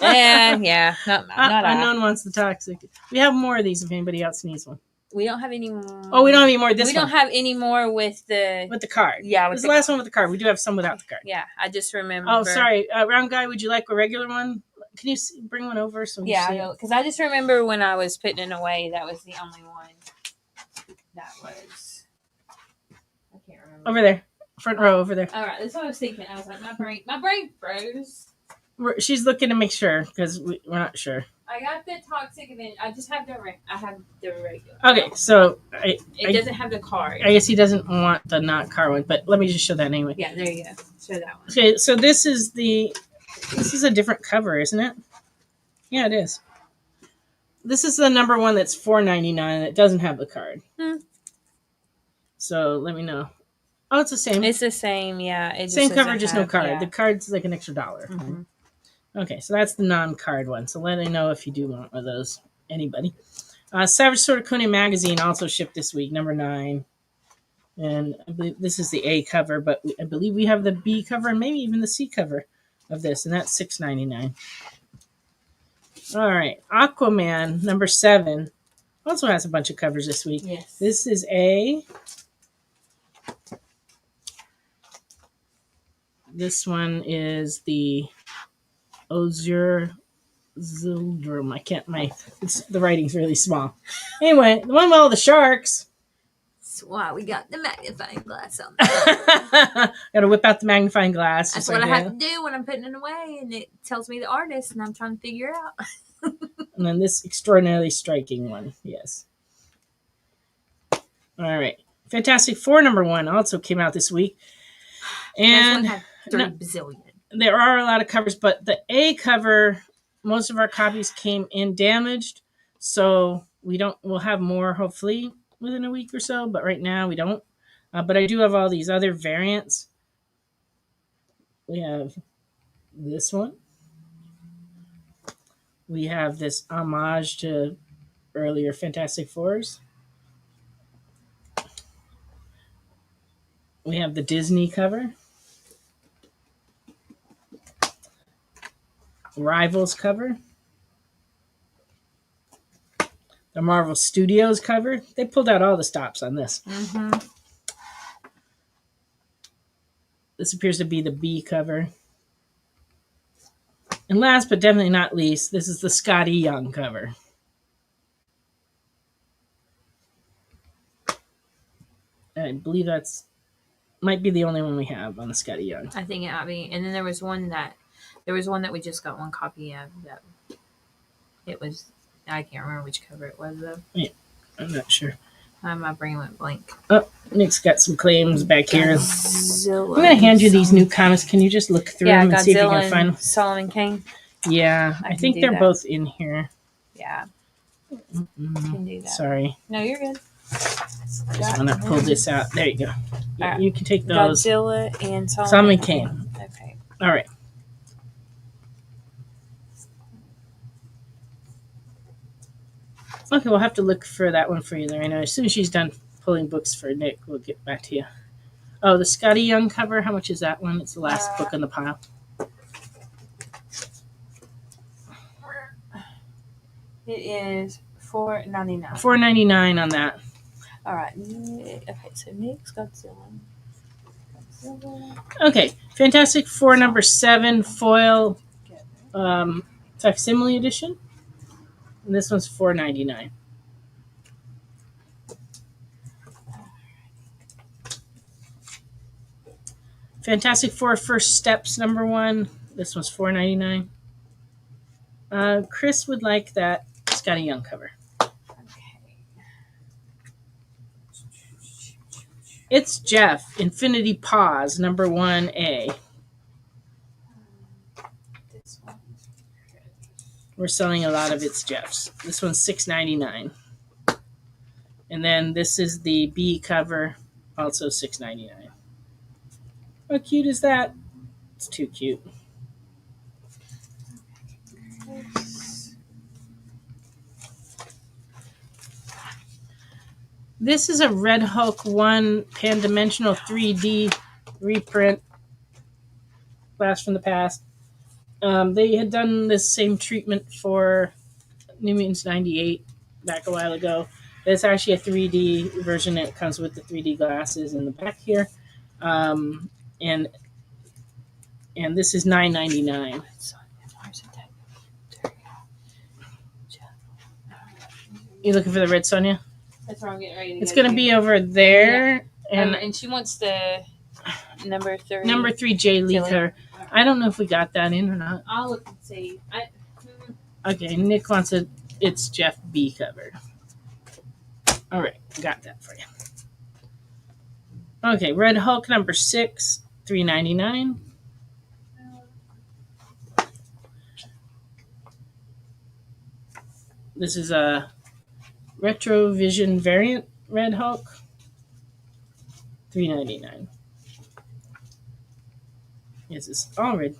Yeah. Not Unknown wants the toxic. We have more of these if anybody else needs one. We don't have any more. Oh, we don't have any more of this We don't have any more with the card. Yeah, This is the last one with the card. We do have some without the card. Yeah, I just remember. Oh, sorry. Round Guy, would you like a regular one? Can you bring one over so we see it? Because I just remember when I was putting it away, that was the only one that was. I can't remember. Over there. Front row over there. All right, that's what I was thinking. I was like, my brain froze. She's looking to make sure because we're not sure. I got the toxic event. I just have the regular. Okay, so It doesn't have the card. I guess he doesn't want the not card one, but let me just show that anyway. Yeah, there you go. Show that one. Okay, so this is a different cover, isn't it? Yeah, it is. This is the number 1 that's $4.99. It doesn't have the card. So let me know. Oh, it's the same. It's the same, yeah. It Same just cover, just no card. Yeah. The card's like an extra $1. Mhm. Okay, so that's the non-card one. So let me know if you do want one of those. Anybody. Savage Sword of Kune magazine also shipped this week, number 9. And I believe this is the A cover, but I believe we have the B cover and maybe even the C cover of this, and that's $6.99. All right, Aquaman, number 7, also has a bunch of covers this week. Yes. This is A. This one is the Ozur Zildrum. The writing's really small. Anyway, the one with all the sharks. That's why we got the magnifying glass on. Gotta whip out the magnifying glass. That's what I have to do when I'm putting it away, and it tells me the artist, and I'm trying to figure out. And then this extraordinarily striking one. Yes. All right. Fantastic Four number 1 also came out this week. And had 3 bazillion. There are a lot of covers, but the A cover, most of our copies came in damaged. So we'll have more hopefully within a week or so, but right now we don't. But I do have all these other variants. We have this one. We have this homage to earlier Fantastic Fours. We have the Disney cover. Rivals cover. The Marvel Studios cover. They pulled out all the stops on this. Mm-hmm. This appears to be the B cover. And last but definitely not least, this is the Scotty Young cover. I believe that's might be the only one we have on the Scotty Young. I think it might be. And then there was one that we just got one copy of that it was, I can't remember which cover it was though. Yeah, I'm not sure. My brain went blank. Oh, Nick's got some claims back here. Godzilla. I'm going to hand you these new comics. Can you just look through them and see if you Godzilla can find them? Solomon Kane. Yeah, I think they're that. both in here. Yeah. Can do that. Sorry. No, you're good. I just want to pull this out. There you go. Yeah, Alright. you can take those. Godzilla and Solomon Kane. Okay. All right. Okay, we'll have to look for that one for you there. I know as soon as she's done pulling books for Nick, we'll get back to you. Oh, the Scotty Young cover. How much is that one? It's the last book in the pile. It is $4.99. $4.99 on that. All right. Okay, so Nick's Godzilla. Okay, Fantastic Four number 7 foil facsimile edition. And this one's $4.99. Fantastic Four First Steps number 1. This one's $4.99. Chris would like that Scotty Young cover. It's Jeff, Infinity Pause, number 1A. We're selling a lot of It's Jeff's. This one's $6.99. And then this is the B cover, also $6.99. How cute is that? It's too cute. This is a Red Hulk 1 pan-dimensional 3D reprint. Blast from the past. They had done this same treatment for New Mutants 98 back a while ago. It's actually a 3D version. It comes with the 3D glasses in the back here. And this is $9.99. You looking for the red Sonia? That's where I'm getting ready to It's going to be over there. Yeah. And she wants the number 3. Number 3 J Lee cover. I don't know if we got that in or not. I'll look and see. Okay, Nick wants a It's Jeff B cover. All right, got that for you. Okay, Red Hulk number 6, $3.99. This is a Retrovision variant Red Hulk, $3.99. Yes, it's all red.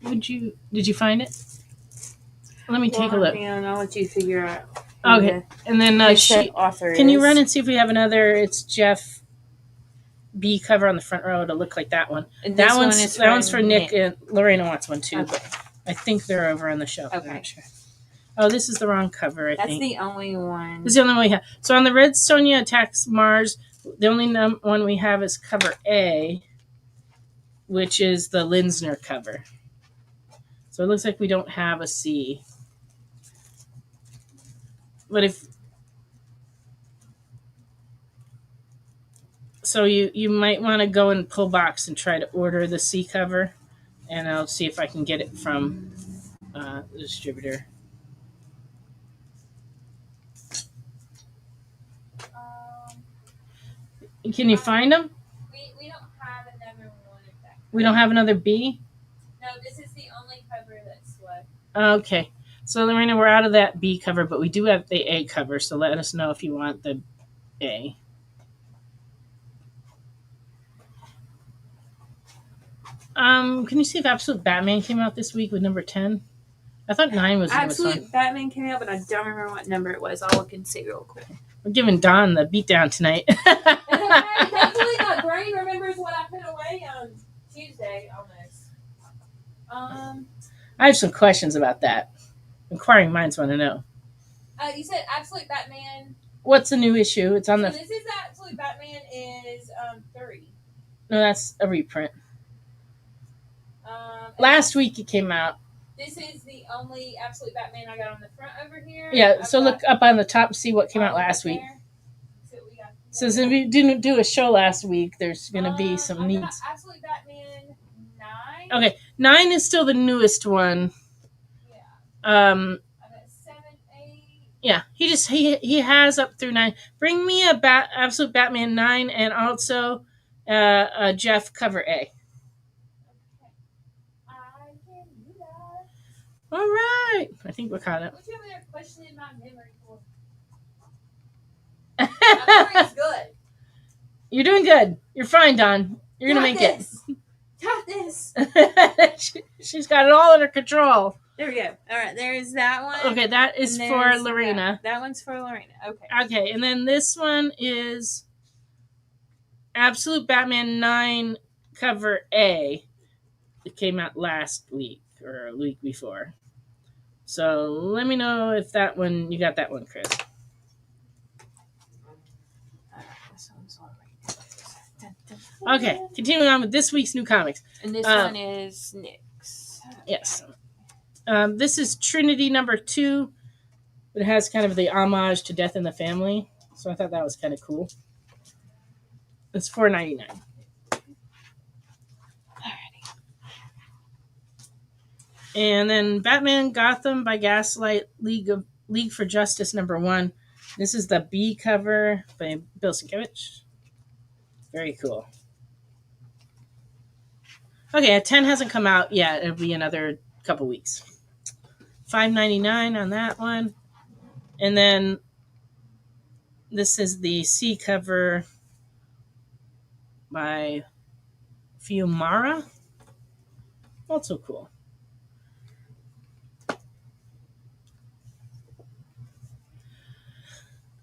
Did you find it? Let me take a look. And I'll let you figure out. Okay, and then can you run and see if we have another It's Jeff B cover on the front row to look like that one? That one's for Nick, and Lorena wants one too. Okay. But I think they're over on the shelf. Okay. I'm not sure. Oh, this is the wrong cover, I think. That's the only one. This is the only one we have. So on the Red Sonja Attacks Mars, the only one we have is cover A, which is the Linsner cover. So it looks like we don't have a C. But so you might want to go in Pull Box and try to order the C cover, and I'll see if I can get it from the distributor. Can you find them? We don't have another one of that. We don't have another B? No, this is the only cover that's left. Okay. So, Lorena, we're out of that B cover, but we do have the A cover, so let us know if you want the A. Can you see if Absolute Batman came out this week with number 10? I thought 9 was the newest one. Absolute Batman came out, but I don't remember what number it was. I'll look and see real quick. We're giving Don the beatdown tonight. Thankfully, my brain remembers what I put away on Tuesday almost. I have some questions about that. Inquiring minds want to know. You said Absolute Batman. What's the new issue? It's on the. This is Absolute Batman is 3. No, that's a reprint. Last week it came out. This is the only Absolute Batman I got on the front over here. Yeah, so look up on the top and see what came out last week. So since we didn't do a show last week, there's going to be some needs. Absolute Batman 9. Okay, 9 is still the newest one. Yeah. I got 7, 8. Yeah, he has up through 9. Bring me a Absolute Batman 9 and also a Jeff cover A. All right. I think we're caught up. What you over there questioning my memory for? My memory's good. You're doing good. You're fine, Don. You're going to make it. Got this. She's got it all under control. There we go. All right. There's that one. Okay, that is for Lorena. That one's for Lorena. Okay. Okay, and then this one is Absolute Batman 9 cover A. It came out last week or a week before. So let me know if that one, you got that one, Chris. Okay, continuing on with this week's new comics. And this one is Nick's. Yes. This is Trinity number 2. It has kind of the homage to Death in the Family. So I thought that was kind of cool. It's $4.99. And then Batman Gotham by Gaslight League for Justice number 1. This is the B cover by Bill Sienkiewicz. Very cool. Okay, a 10 hasn't come out yet. It'll be another couple weeks. $5.99 on that one. And then this is the C cover by Fiumara. Also cool.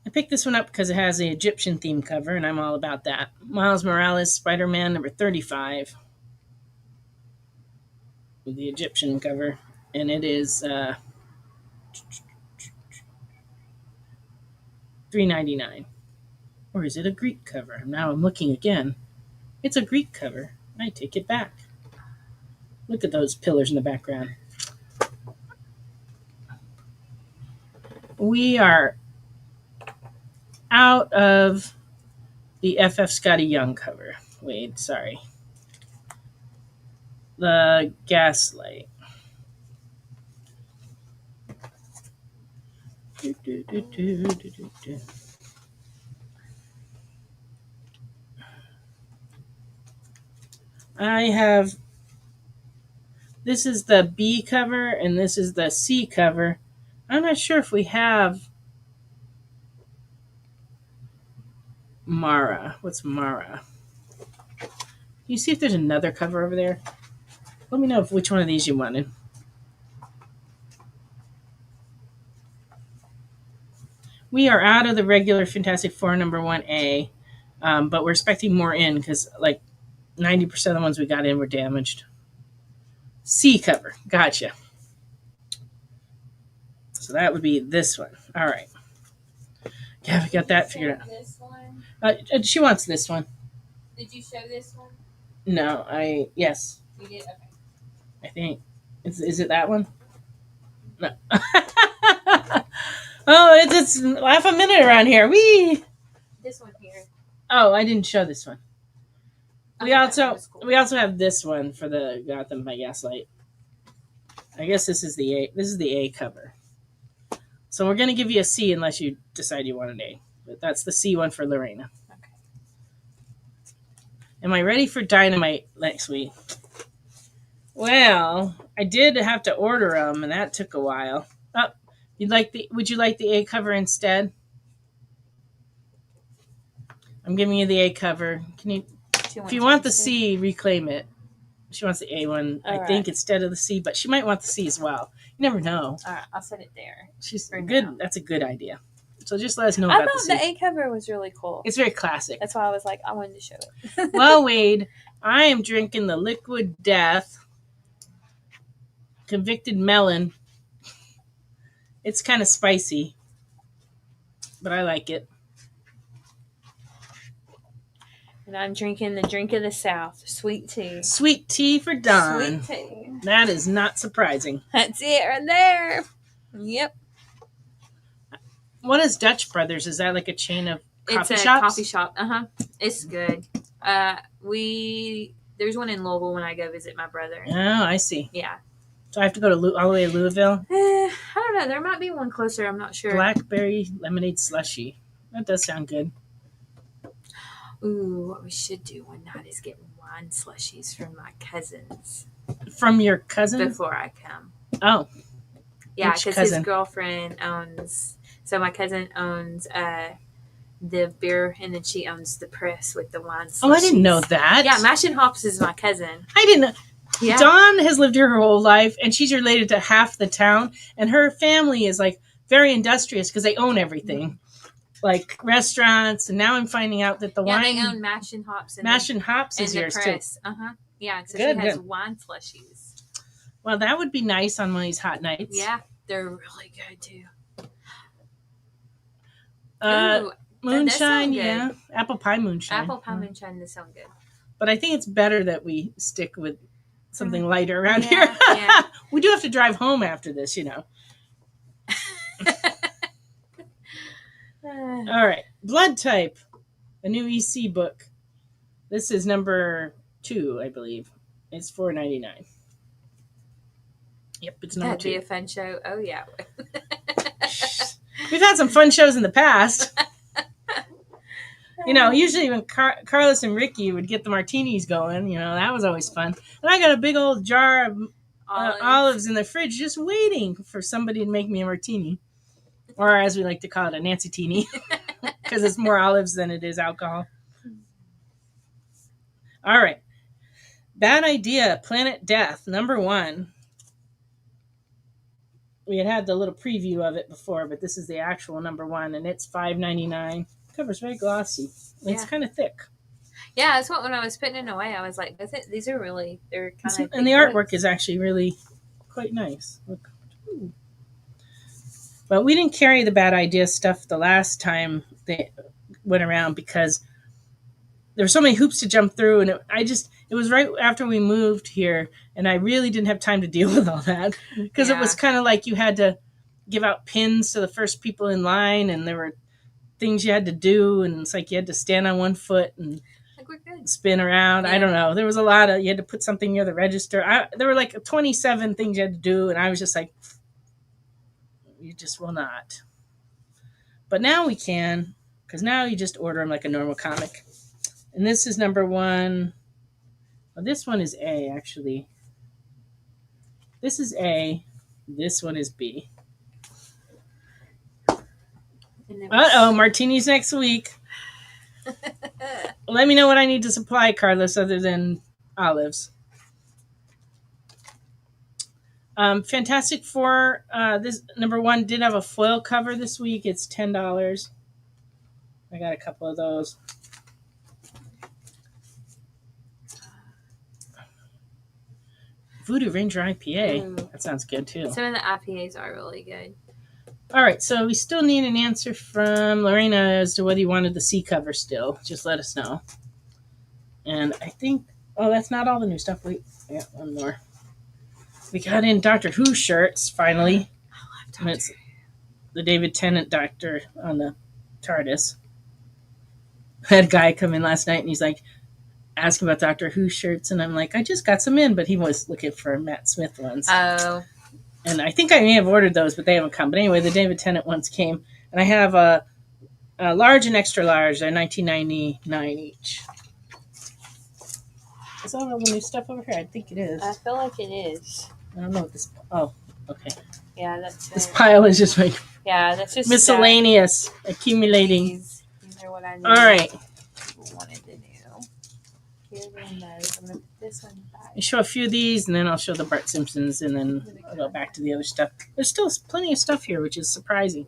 I picked this one up because it has the Egyptian theme cover, and I'm all about that. Miles Morales, Spider-Man number 35. With the Egyptian cover. And it is $3.99. Or is it a Greek cover? Now I'm looking again. It's a Greek cover. I take it back. Look at those pillars in the background. We are out of the FF Scotty Young cover. Wait, sorry. The Gaslight. I have, this is the B cover and this is the C cover. I'm not sure if we have Mara. What's Mara? Can you see if there's another cover over there? Let me know which one of these you wanted. We are out of the regular Fantastic Four number 1A, but we're expecting more in because like 90% of the ones we got in were damaged. C cover. Gotcha. So that would be this one. All right. Yeah, we got that figured out. This one? She wants this one. Did you show this one? No, yes. You did? Okay. I think. Is it that one? No. Oh, it's half a minute around here. Wee! This one here. Oh, I didn't show this one. We I thought that also was cool. we also have this one for the Gotham by Gaslight. I guess this is the A cover. So we're gonna give you a C unless you decide you want an A. But that's the C one for Lorena. Okay. Am I ready for Dynamite next week? Well, I did have to order them, and that took a while. Oh, would you like the A cover instead? I'm giving you the A cover. Can you? If you want the C, reclaim it. She wants the A one, I think, instead of the C, but she might want the C as well. You never know. All right, I'll set it there. She's for good. now. That's a good idea. So just let us know I about thought the the C. A cover was really cool. It's very classic. That's why I was like, I wanted to show it. Well, Wade, I am drinking the Liquid Death Convicted Melon. It's kind of spicy, but I like it. And I'm drinking the drink of the South, sweet tea. Sweet tea for Dawn. Sweet tea. That is not surprising. That's it right there. Yep. What is Dutch Brothers? Is that like a chain of coffee It's a shops? coffee shop. It's good. There's one in Louisville when I go visit my brother. Oh, I see. Yeah. So I have to go to all the way to Louisville? I don't know. There might be one closer. I'm not sure. Blackberry lemonade slushy. That does sound good. Ooh, what we should do one night is get wine slushies from my cousins From your cousin? before I come. Oh. Yeah, Which because his cousin? girlfriend owns. So my cousin owns the beer, and then she owns the press with the wine slushies. Oh, I didn't know that. Yeah, Mash and Hops is my cousin. I didn't know. Yeah. Dawn has lived here her whole life, and she's related to half the town, and her family is like very industrious because they own everything. Like restaurants, and now I'm finding out that the wine... they own Mash and Hops. Mash and Hops is the yours, too. press. Yeah, so Good, she has good. wine slushies. Well, that would be nice on one of these hot nights. Yeah, they're really good, too. Moonshine, sound good. yeah. Apple pie moonshine. Apple pie moonshine does sound good. But I think it's better that we stick with something lighter around Yeah, here. yeah. We do have to drive home after this, All right. Blood type. A new EC book. This is number 2, I believe. It's $4.99. Yep, it's number That'd be 2. a fun show. Oh yeah. We've had some fun shows in the past. Usually when Carlos and Ricky would get the martinis going, that was always fun. And I got a big old jar of olives in the fridge just waiting for somebody to make me a martini. Or as we like to call it, a Nancy-tini. Because it's more olives than it is alcohol. All right. Bad Idea, Planet Death, number 1. We had the little preview of it before, but this is the actual number 1, and it's $5.99. Cover's very glossy. It's kind of thick. Yeah, that's what when I was putting it away, I was like, these are really, they're kind of. And the artwork is actually really quite nice. Look. Ooh. But we didn't carry the Bad Idea stuff the last time they went around because there were so many hoops to jump through, and it was right after we moved here, and I really didn't have time to deal with all that because it was kind of like you had to give out pins to the first people in line, and there were things you had to do, and it's like you had to stand on one foot and spin around. I don't know. There was a lot of, you had to put something near the register. There were like 27 things you had to do, and I was just like, you just will not. But now we can, because now you just order them like a normal comic. And this is number 1. Well, this one is A, actually. This is A. This one is B. Uh-oh, martinis next week. Let me know what I need to supply, Carlos, other than olives. Fantastic Four, this number 1 did have a foil cover this week. It's $10. I got a couple of those. Voodoo Ranger IPA. Ooh. That sounds good too. Some of the IPAs are really good. All right, so we still need an answer from Lorena as to whether you wanted the C cover still. Just let us know. And I think, that's not all the new stuff. Wait, yeah, one more. We got in Doctor Who shirts finally. I love Doctor Who. The David Tennant Doctor on the TARDIS. I had a guy come in last night and he's like, asking about Doctor Who shirts, and I'm like, I just got some in, but he was looking for Matt Smith ones. Oh. And I think I may have ordered those, but they haven't come. But anyway, the David Tennant ones came, and I have a large and extra large. They're $19.99 each. Is that all the new stuff over here? I think it is. I feel like it is. I don't know what this. Oh, okay. Yeah, that's. This pile is just like. Yeah, that's just miscellaneous, accumulating. These are what I need. All right. Wanted to do. Here's one of those. I'm gonna put this one back. I show a few of these, and then I'll show the Bart Simpsons, and then I'll go back to the other stuff. There's still plenty of stuff here, which is surprising.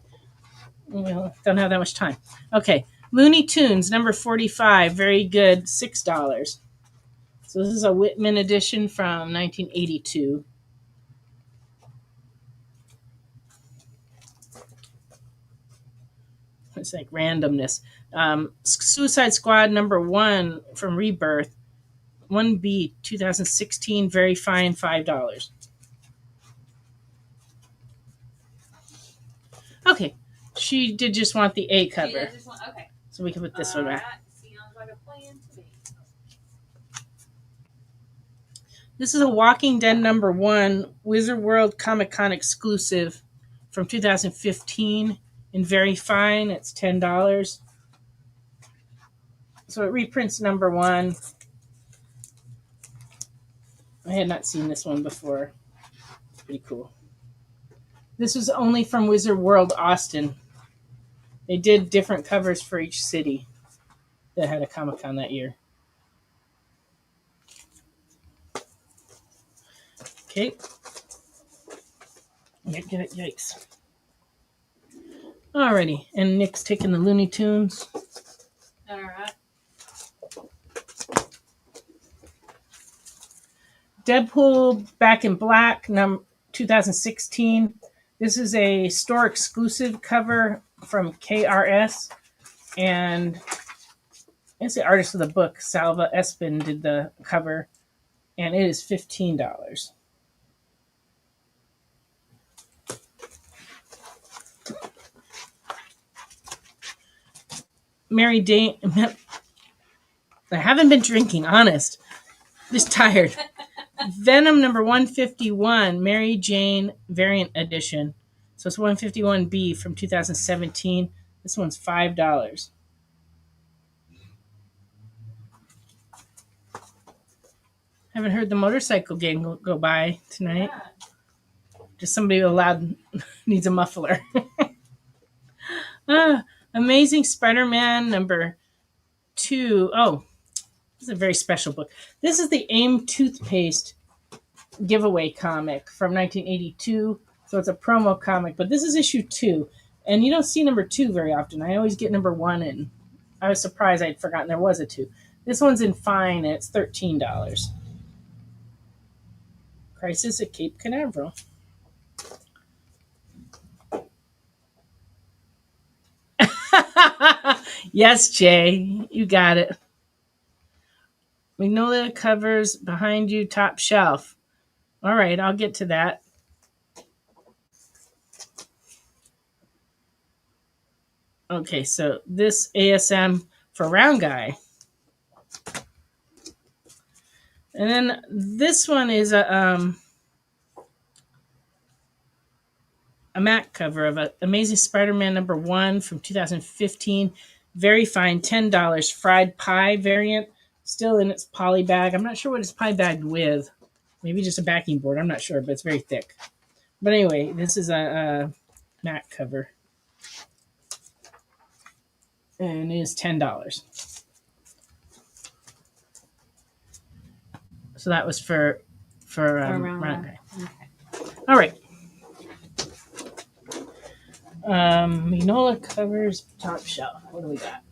We don't have that much time. Okay, Looney Tunes, number 45, very good, $6. So this is a Whitman edition from 1982. It's like randomness. Suicide Squad number 1 from Rebirth, 1B, 2016, very fine, $5. Okay, she did just want the A cover. Okay. So we can put this one back. Sounds like a plan to me. This is a Walking Dead number 1, Wizard World Comic Con exclusive from 2015 in very fine. It's $10. So it reprints number 1. I had not seen this one before. It's pretty cool. This was only from Wizard World Austin. They did different covers for each city that had a Comic-Con that year. Okay. Yikes. Alrighty. And Nick's taking the Looney Tunes. All right. Deadpool Back in Black, 2016. This is a store exclusive cover from KRS, and It's the artist of the book, Salva Espin, did the cover, and it is $15. Mary Dane. I haven't been drinking, honest. Just tired. Venom number 151, Mary Jane variant edition. So it's 151B from 2017. This one's $5. Haven't heard the motorcycle gang go by tonight. Just somebody loud needs a muffler. Amazing Spider-Man number 2. Oh, this is a very special book. This is the AIM toothpaste giveaway comic from 1982. So it's a promo comic, but this is issue 2. And you don't see number 2 very often. I always get number 1, and I was surprised I'd forgotten there was a 2. This one's in fine, and it's $13. Crisis at Cape Canaveral. Yes, Jay, you got it. Magnolia covers behind you, top shelf. All right, I'll get to that. Okay, so this ASM for Round Guy. And then this one is a MAC cover of Amazing Spider-Man number 1 from 2015. Very fine, $10. Fried pie variant, still in its poly bag. I'm not sure what it's pie bagged with. Maybe just a backing board. I'm not sure, but it's very thick. But anyway, this is a MAC cover. And it is $10. So that was for Round Guy. Okay. All right. Magnolia covers top shelf. What do we got?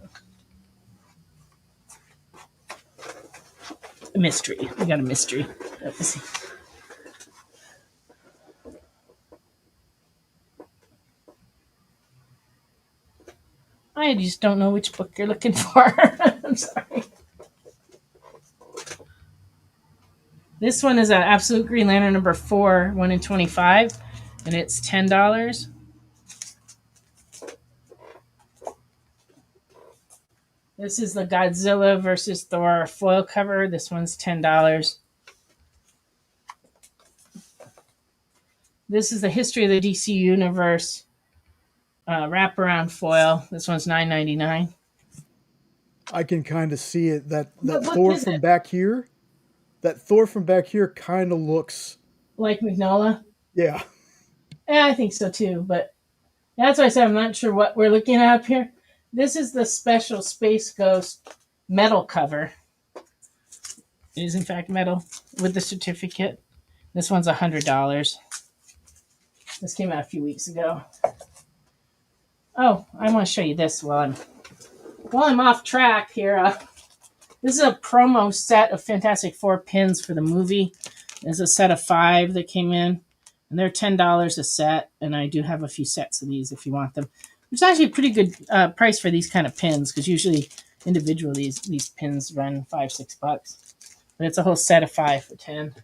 A mystery. We got a mystery. Let's see. I just don't know which book you're looking for. I'm sorry. This one is an Absolute Green Lantern number 4, 1 in 25, and it's $10. This is the Godzilla versus Thor foil cover. This one's $10. This is the History of the DC Universe wraparound foil. This one's $9.99. I can kind of see it. That What Thor is from it? back here. That Thor from back here kind of looks. Like Magnolia? Yeah. Yeah, I think so too. But that's why I said I'm not sure what we're looking at up here. This is the special Space Ghost metal cover. It is in fact metal with the certificate. This one's $100. This came out a few weeks ago. Oh, I want to show you this while I'm off track here. This is a promo set of Fantastic Four pins for the movie. There's a set of 5 that came in, and they're $10 a set. And I do have a few sets of these if you want them. It's actually a pretty good price for these kind of pins, because usually individually these pins run $5-6. But it's a whole set of 5 for 10.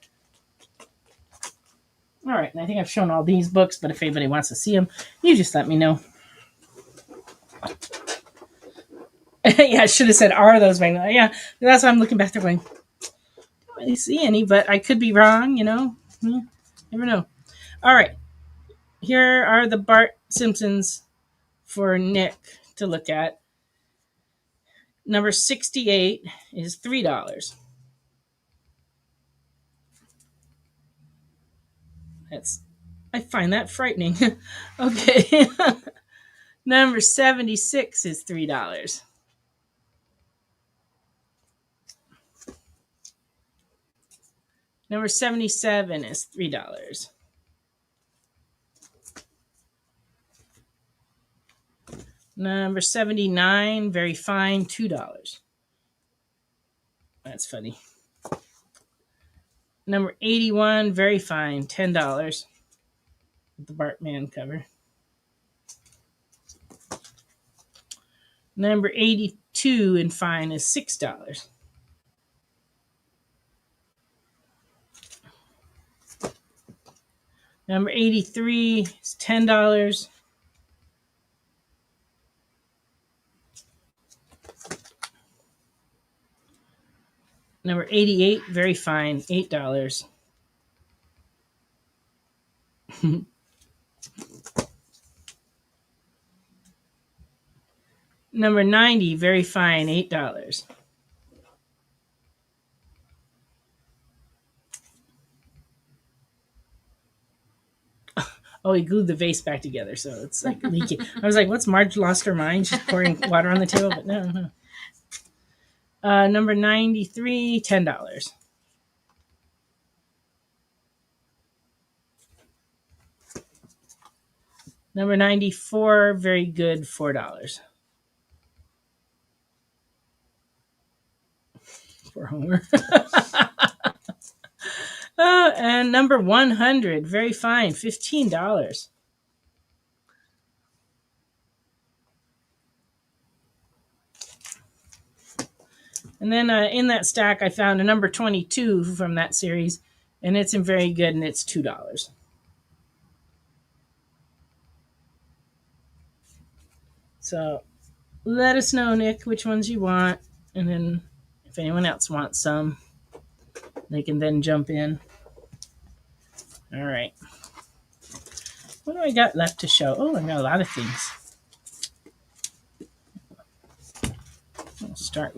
All right, and I think I've shown all these books, but if anybody wants to see them, you just let me know. Yeah, I should have said, are those Magnolia? Yeah, that's why I'm looking back there going, I don't really see any, but I could be wrong, you know. Never know. All right, here are the Bart Simpsons for Nick to look at. Number 68 is $3. I find that frightening. Okay. Number 76 is $3. Number 77 is $3. Number 79, very fine, $2. That's funny. Number 81, very fine, $10. With the Bartman cover. Number 82 2 in fine is $6. Number 83 is $10. Number 88, very fine, $8. Number 90, very fine, $8. Oh, he glued the vase back together, so it's like leaking. I was like, what's Marge lost her mind? She's pouring water on the table, but no. Number 93, $10. Number 94, very good, $4. For Homer. And number 100, very fine, $15. And then in that stack, I found a number 22 from that series, and it's in very good, and it's $2. So let us know, Nick, which ones you want, and then if anyone else wants some, they can then jump in. All right. What do I got left to show? Oh, I got a lot of things. We'll start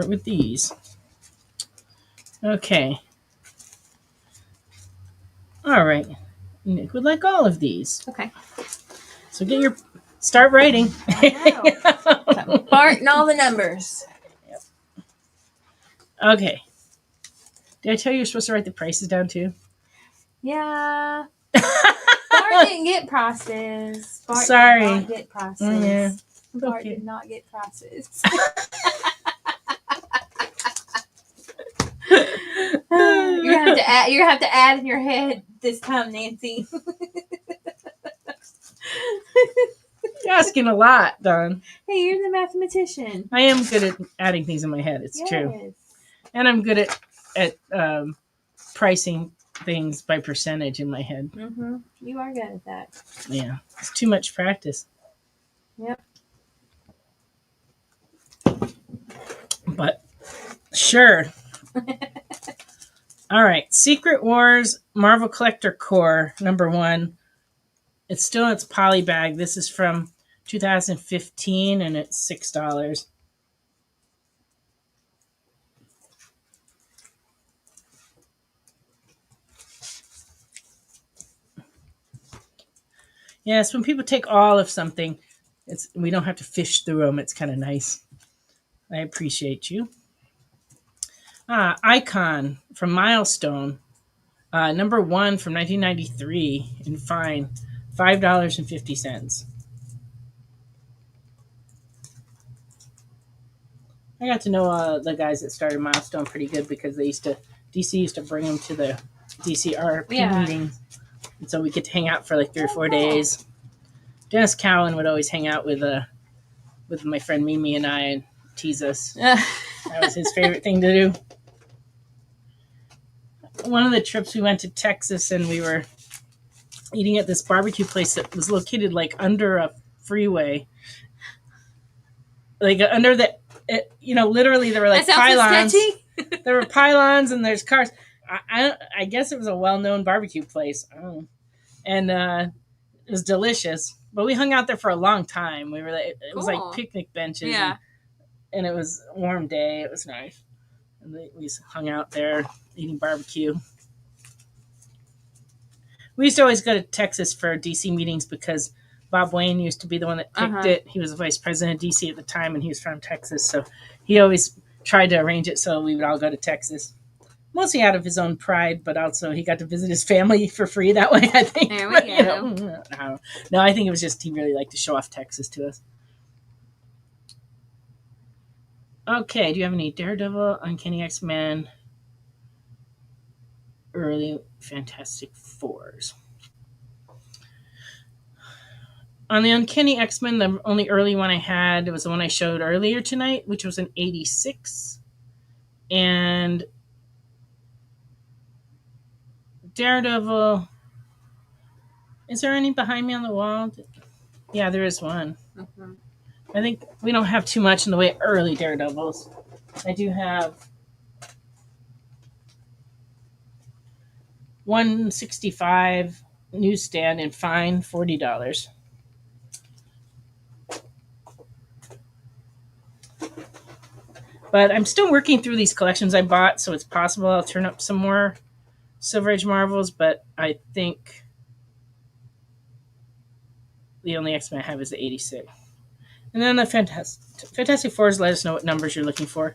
with these. Okay. All right. Nick would like all of these. Okay. So start writing. I'm farting all the numbers. Yep. Okay. Did I tell you you're supposed to write the prices down too? Yeah. Bart didn't get prices. Bart Sorry. did not get prices. Yeah. Bart Okay. did not get prices. You're gonna have to add in your head this time, Nancy. You're asking a lot, Don. Hey, you're the mathematician. I am good at adding things in my head. It's true. And I'm good at pricing things by percentage in my head. Mm-hmm. You are good at that. Yeah. It's too much practice. Yep. But sure. All right. Secret Wars Marvel Collector Core #1. It's still in its poly bag. This is from 2015 and it's $6. Yes, when people take all of something, we don't have to fish through them. It's kind of nice. I appreciate you. Icon from Milestone, #1 from 1993 in fine, $5.50. I got to know the guys that started Milestone pretty good because DC used to bring them to the DC RP meetings, and so we get to hang out for like 3 or 4 days. Dennis Cowan would always hang out with my friend Mimi and I and tease us. That was his favorite thing to do. One of the trips we went to Texas and we were eating at this barbecue place that was located like under a freeway. Like under literally there were like pylons. There were pylons and there's cars. I guess it was a well-known barbecue place. I don't know. And it was delicious. But we hung out there for a long time. It was like picnic benches. Yeah. And it was a warm day. It was nice. And we hung out there eating barbecue. We used to always go to Texas for DC meetings because Bob Wayne used to be the one that picked it. He was the vice president of DC at the time, and he was from Texas. So he always tried to arrange it so we would all go to Texas. Mostly out of his own pride, but also he got to visit his family for free that way, I think. There we go. No, I think it was just he really liked to show off Texas to us. Okay, do you have any Daredevil, Uncanny X-Men, early Fantastic Fours? On the Uncanny X-Men, the only early one I had was the one I showed earlier tonight, which was an 86. And Daredevil. Is there any behind me on the wall? Yeah, there is one. Mm-hmm. I think we don't have too much in the way of early Daredevils. I do have 165 newsstand and fine $40. But I'm still working through these collections I bought, so it's possible I'll turn up some more Silver Age Marvels, but I think the only X-Men I have is the 86. And then the Fantastic Fours, let us know what numbers you're looking for.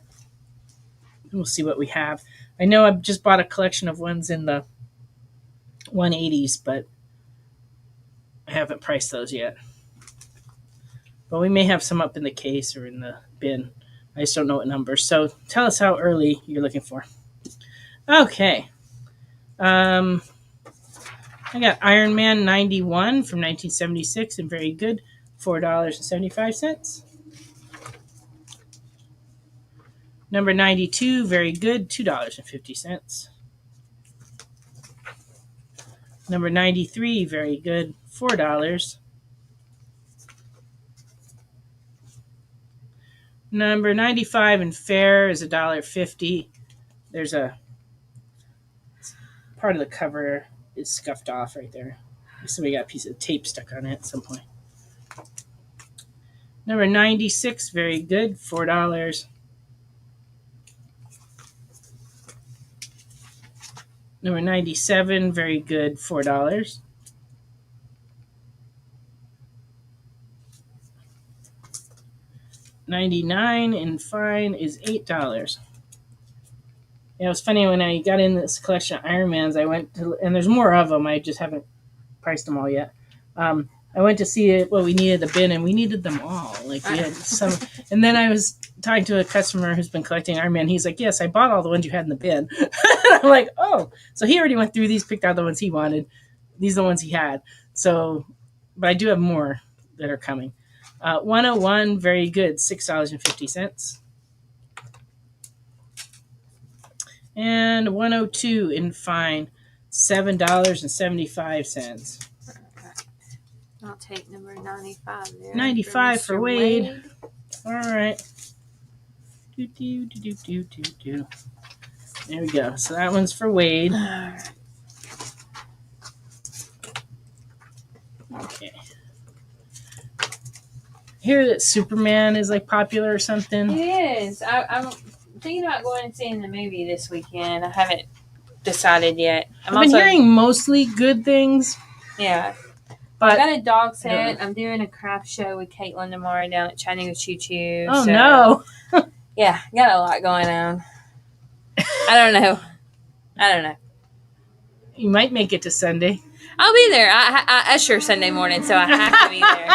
And we'll see what we have. I know I've just bought a collection of ones in the 180s, but I haven't priced those yet. But we may have some up in the case or in the bin. I just don't know what numbers. So tell us how early you're looking for. Okay. I got Iron Man 91 from 1976 and very good, $4.75. Number 92, very good, $2.50. Number 93, very good, $4. Number 95 and fair is $1.50. There's a part of the cover is scuffed off right there. So we got a piece of tape stuck on it at some point. Number 96, very good, $4. Number 97, very good, $4. $99 and fine is $8. Yeah, it was funny when I got in this collection of Iron Mans. I went to, and there's more of them. I just haven't priced them all yet. I went to see what we needed the bin, and we needed them all. Like we had some, and then I was talking to a customer who's been collecting Iron Man. He's like, "Yes, I bought all the ones you had in the bin." I'm like, "Oh, so he already went through these, picked out the ones he wanted. These are the ones he had." So, but I do have more that are coming. 101, very good, $6.50. And 102 in fine, $7.75. I'll take number 95 there. 95 for Wade. All right. Do. There we go. So that one's for Wade. Okay. Hear that Superman is like popular or something. It is. I'm thinking about going and seeing the movie this weekend. I haven't decided yet. I've been hearing mostly good things. Yeah. But I got a dog set. I'm doing a craft show with Caitlin tomorrow down at Chattanooga Choo Choo. Oh, no. Yeah, got a lot going on. I don't know. You might make it to Sunday. I'll be there. I usher Sunday morning, so I have to be there.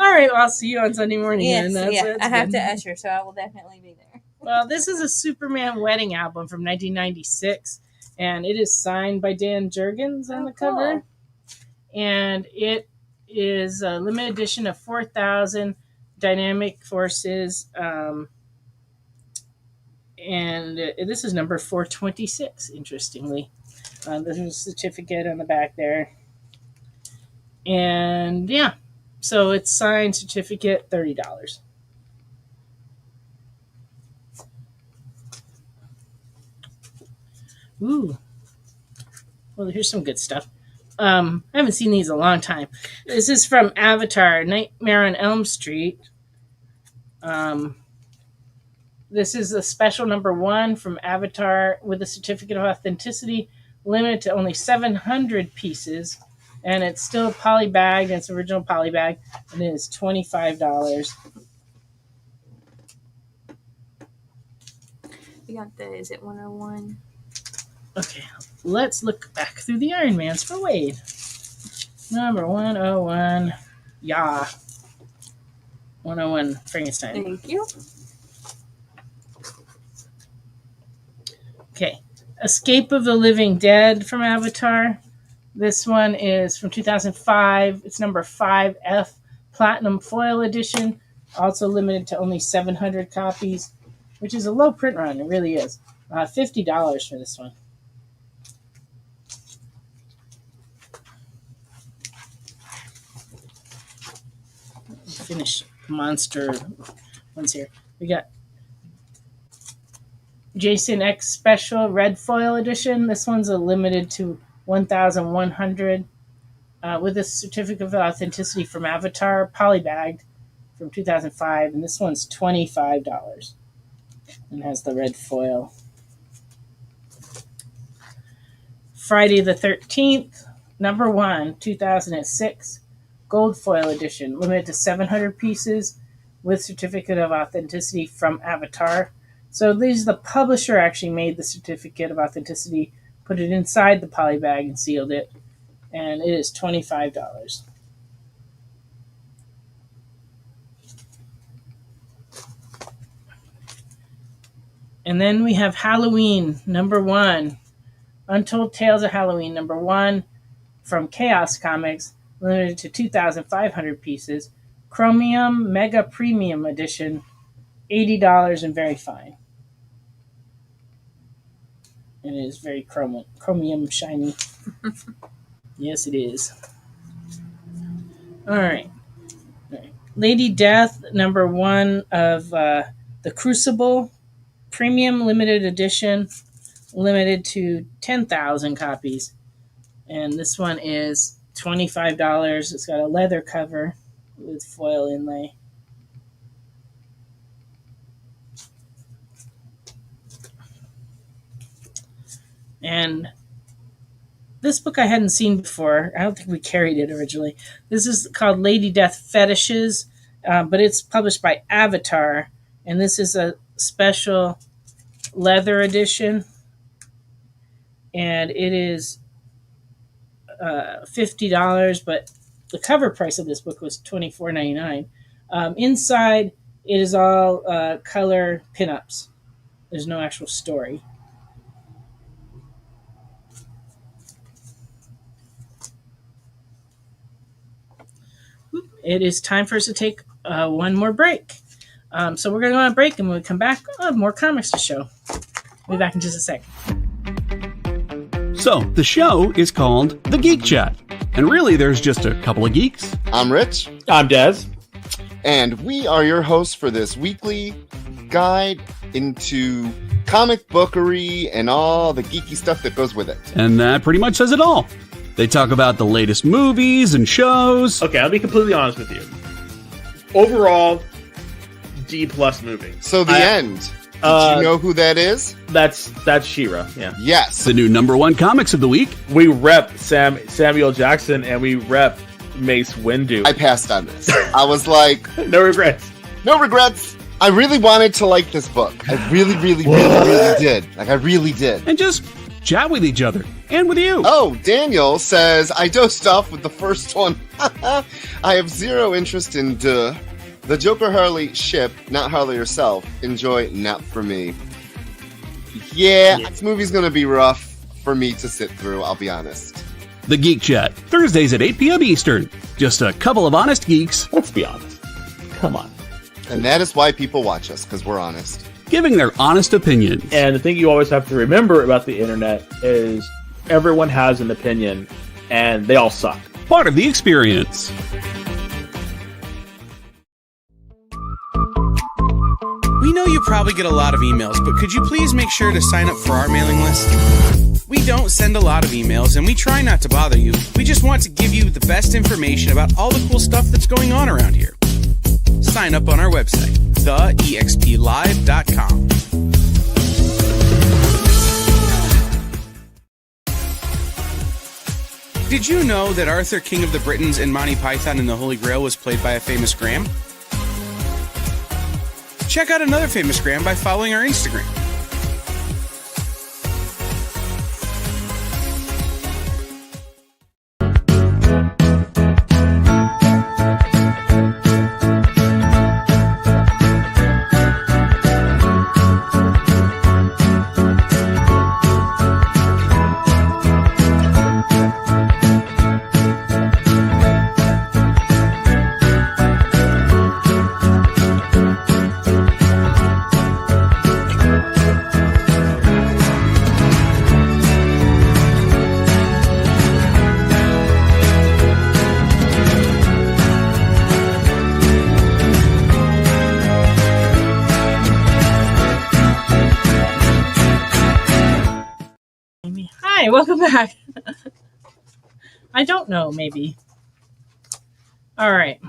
All right, well, I'll see you on Sunday morning. Yes, then. I have to usher, so I will definitely be there. Well, this is a Superman wedding album from 1996, and it is signed by Dan Jurgens on the cover. And it is a limited edition of 4,000 dynamic forces. And this is number 426, interestingly. There's a certificate on the back there. And yeah, so it's signed certificate, $30. Ooh. Well, here's some good stuff. I haven't seen these in a long time. This is from Avatar, Nightmare on Elm Street. This is a special number 1 from Avatar with a certificate of authenticity, limited to only 700 pieces. And it's still poly bagged, and it's original poly bag, and it is $25. You got is it 101? Okay, let's look back through the Iron Mans for Wade. Number 101, yeah. 101, Frankenstein. Thank you. Okay, Escape of the Living Dead from Avatar. This one is from 2005. It's number 5F Platinum Foil Edition. Also limited to only 700 copies, which is a low print run. It really is. $50 for this one. Finish monster ones here. We got Jason X Special Red Foil Edition. This one's a limited to 1,100 with a certificate of authenticity from Avatar, polybagged from 2005, and this one's $25 and has the red foil. Friday the 13th, number 1, 2006, Gold Foil Edition, limited to 700 pieces with certificate of authenticity from Avatar. So the publisher actually made the certificate of authenticity, put it inside the poly bag and sealed it, and it is $25. And then we have Halloween, number 1, Untold Tales of Halloween, number 1, from Chaos Comics, limited to 2,500 pieces, Chromium Mega Premium Edition, $80 and very fine. It is very chromium shiny. Yes, it is. All right. Lady Death, number 1 of the Crucible, Premium Limited Edition, limited to 10,000 copies. And this one is $25. It's got a leather cover with foil inlay. And this book I hadn't seen before. I don't think we carried it originally. This is called Lady Death Fetishes, but it's published by Avatar. And this is a special leather edition. And it is $50, but the cover price of this book was $24.99. Inside, it is all color pinups. There's no actual story. It is time for us to take one more break. So we're going to go on a break, and when we come back, I'll have more comics to show. We'll be back in just a second. So, the show is called The Geek Chat. And really, there's just a couple of geeks. I'm Rich. I'm Dez. And we are your hosts for this weekly guide into comic bookery and all the geeky stuff that goes with it. And that pretty much says it all. They talk about the latest movies and shows. Okay, I'll be completely honest with you. Overall, D+ movie. So the end. Did you know who that is? That's She-Ra, yeah. Yes. The new #1 comics of the week. We rep Samuel Jackson and we rep Mace Windu. I passed on this. I was like... No regrets. No regrets. I really wanted to like this book. I really did. Like, I really did. And just chat with each other. And with you. Oh, Daniel says, I dosed off with the first one. I have zero interest in the Joker Harley ship, not Harley herself. Enjoy, not for me. Yeah, this movie's gonna be rough for me to sit through, I'll be honest. The Geek Chat, Thursdays at 8 p.m. Eastern. Just a couple of honest geeks. Let's be honest. Come on. And that is why people watch us, because we're honest. Giving their honest opinions. And the thing you always have to remember about the internet is everyone has an opinion, and they all suck. Part of the experience. We know you probably get a lot of emails, but could you please make sure to sign up for our mailing list? We don't send a lot of emails, and we try not to bother you. We just want to give you the best information about all the cool stuff that's going on around here. Sign up on our website, theexplive.com. Did you know that Arthur, King of the Britons, and Monty Python and the Holy Grail was played by a famous Graham? Check out another famous Graham by following our Instagram. welcome back. I don't know, maybe. All right.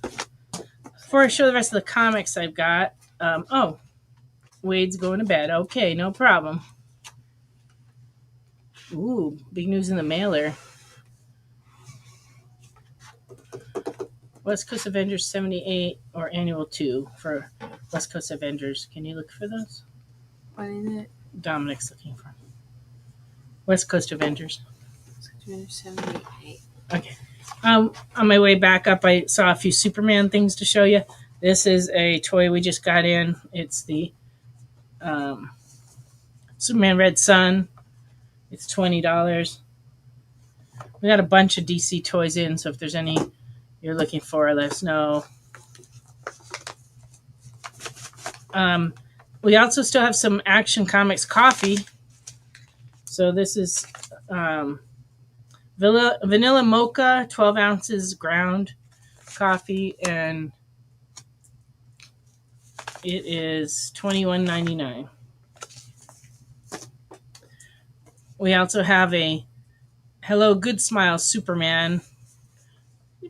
Before I show the rest of the comics I've got, Wade's going to bed. Okay, no problem. Ooh, big news in the mailer. West Coast Avengers 78 or Annual 2 for West Coast Avengers. Can you look for those? What is it? Dominic's looking for West Coast Avengers. 78. Okay. On my way back up, I saw a few Superman things to show you. This is a toy we just got in. It's the Superman Red Sun. It's $20. We got a bunch of DC toys in, so if there's any you're looking for, let us know. We also still have some Action Comics coffee. So this is vanilla mocha, 12 ounces ground coffee, and it is $21.99. We also have a Hello Good Smile Superman.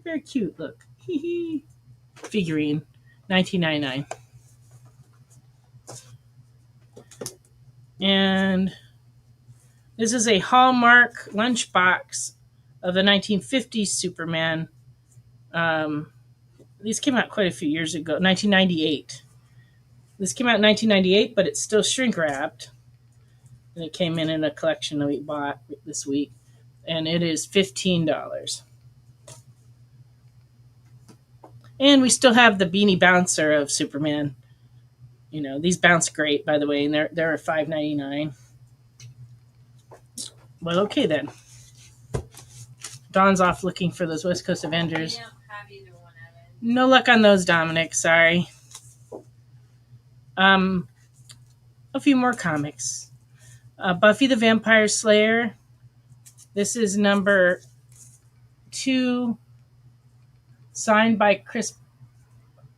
Very cute, look. Figurine, $19.99. And this is a Hallmark lunchbox of the 1950s Superman. These came out quite a few years ago, 1998. This came out in 1998, but it's still shrink wrapped. And it came in a collection that we bought this week. And it is $15. And we still have the Beanie Bouncer of Superman. You know, these bounce great, by the way, and they're $5.99. Well, okay then. Dawn's off looking for those West Coast Avengers. I don't have either one of it. No luck on those, Dominic. Sorry. A few more comics. Buffy the Vampire Slayer. This is number 2, signed by Chris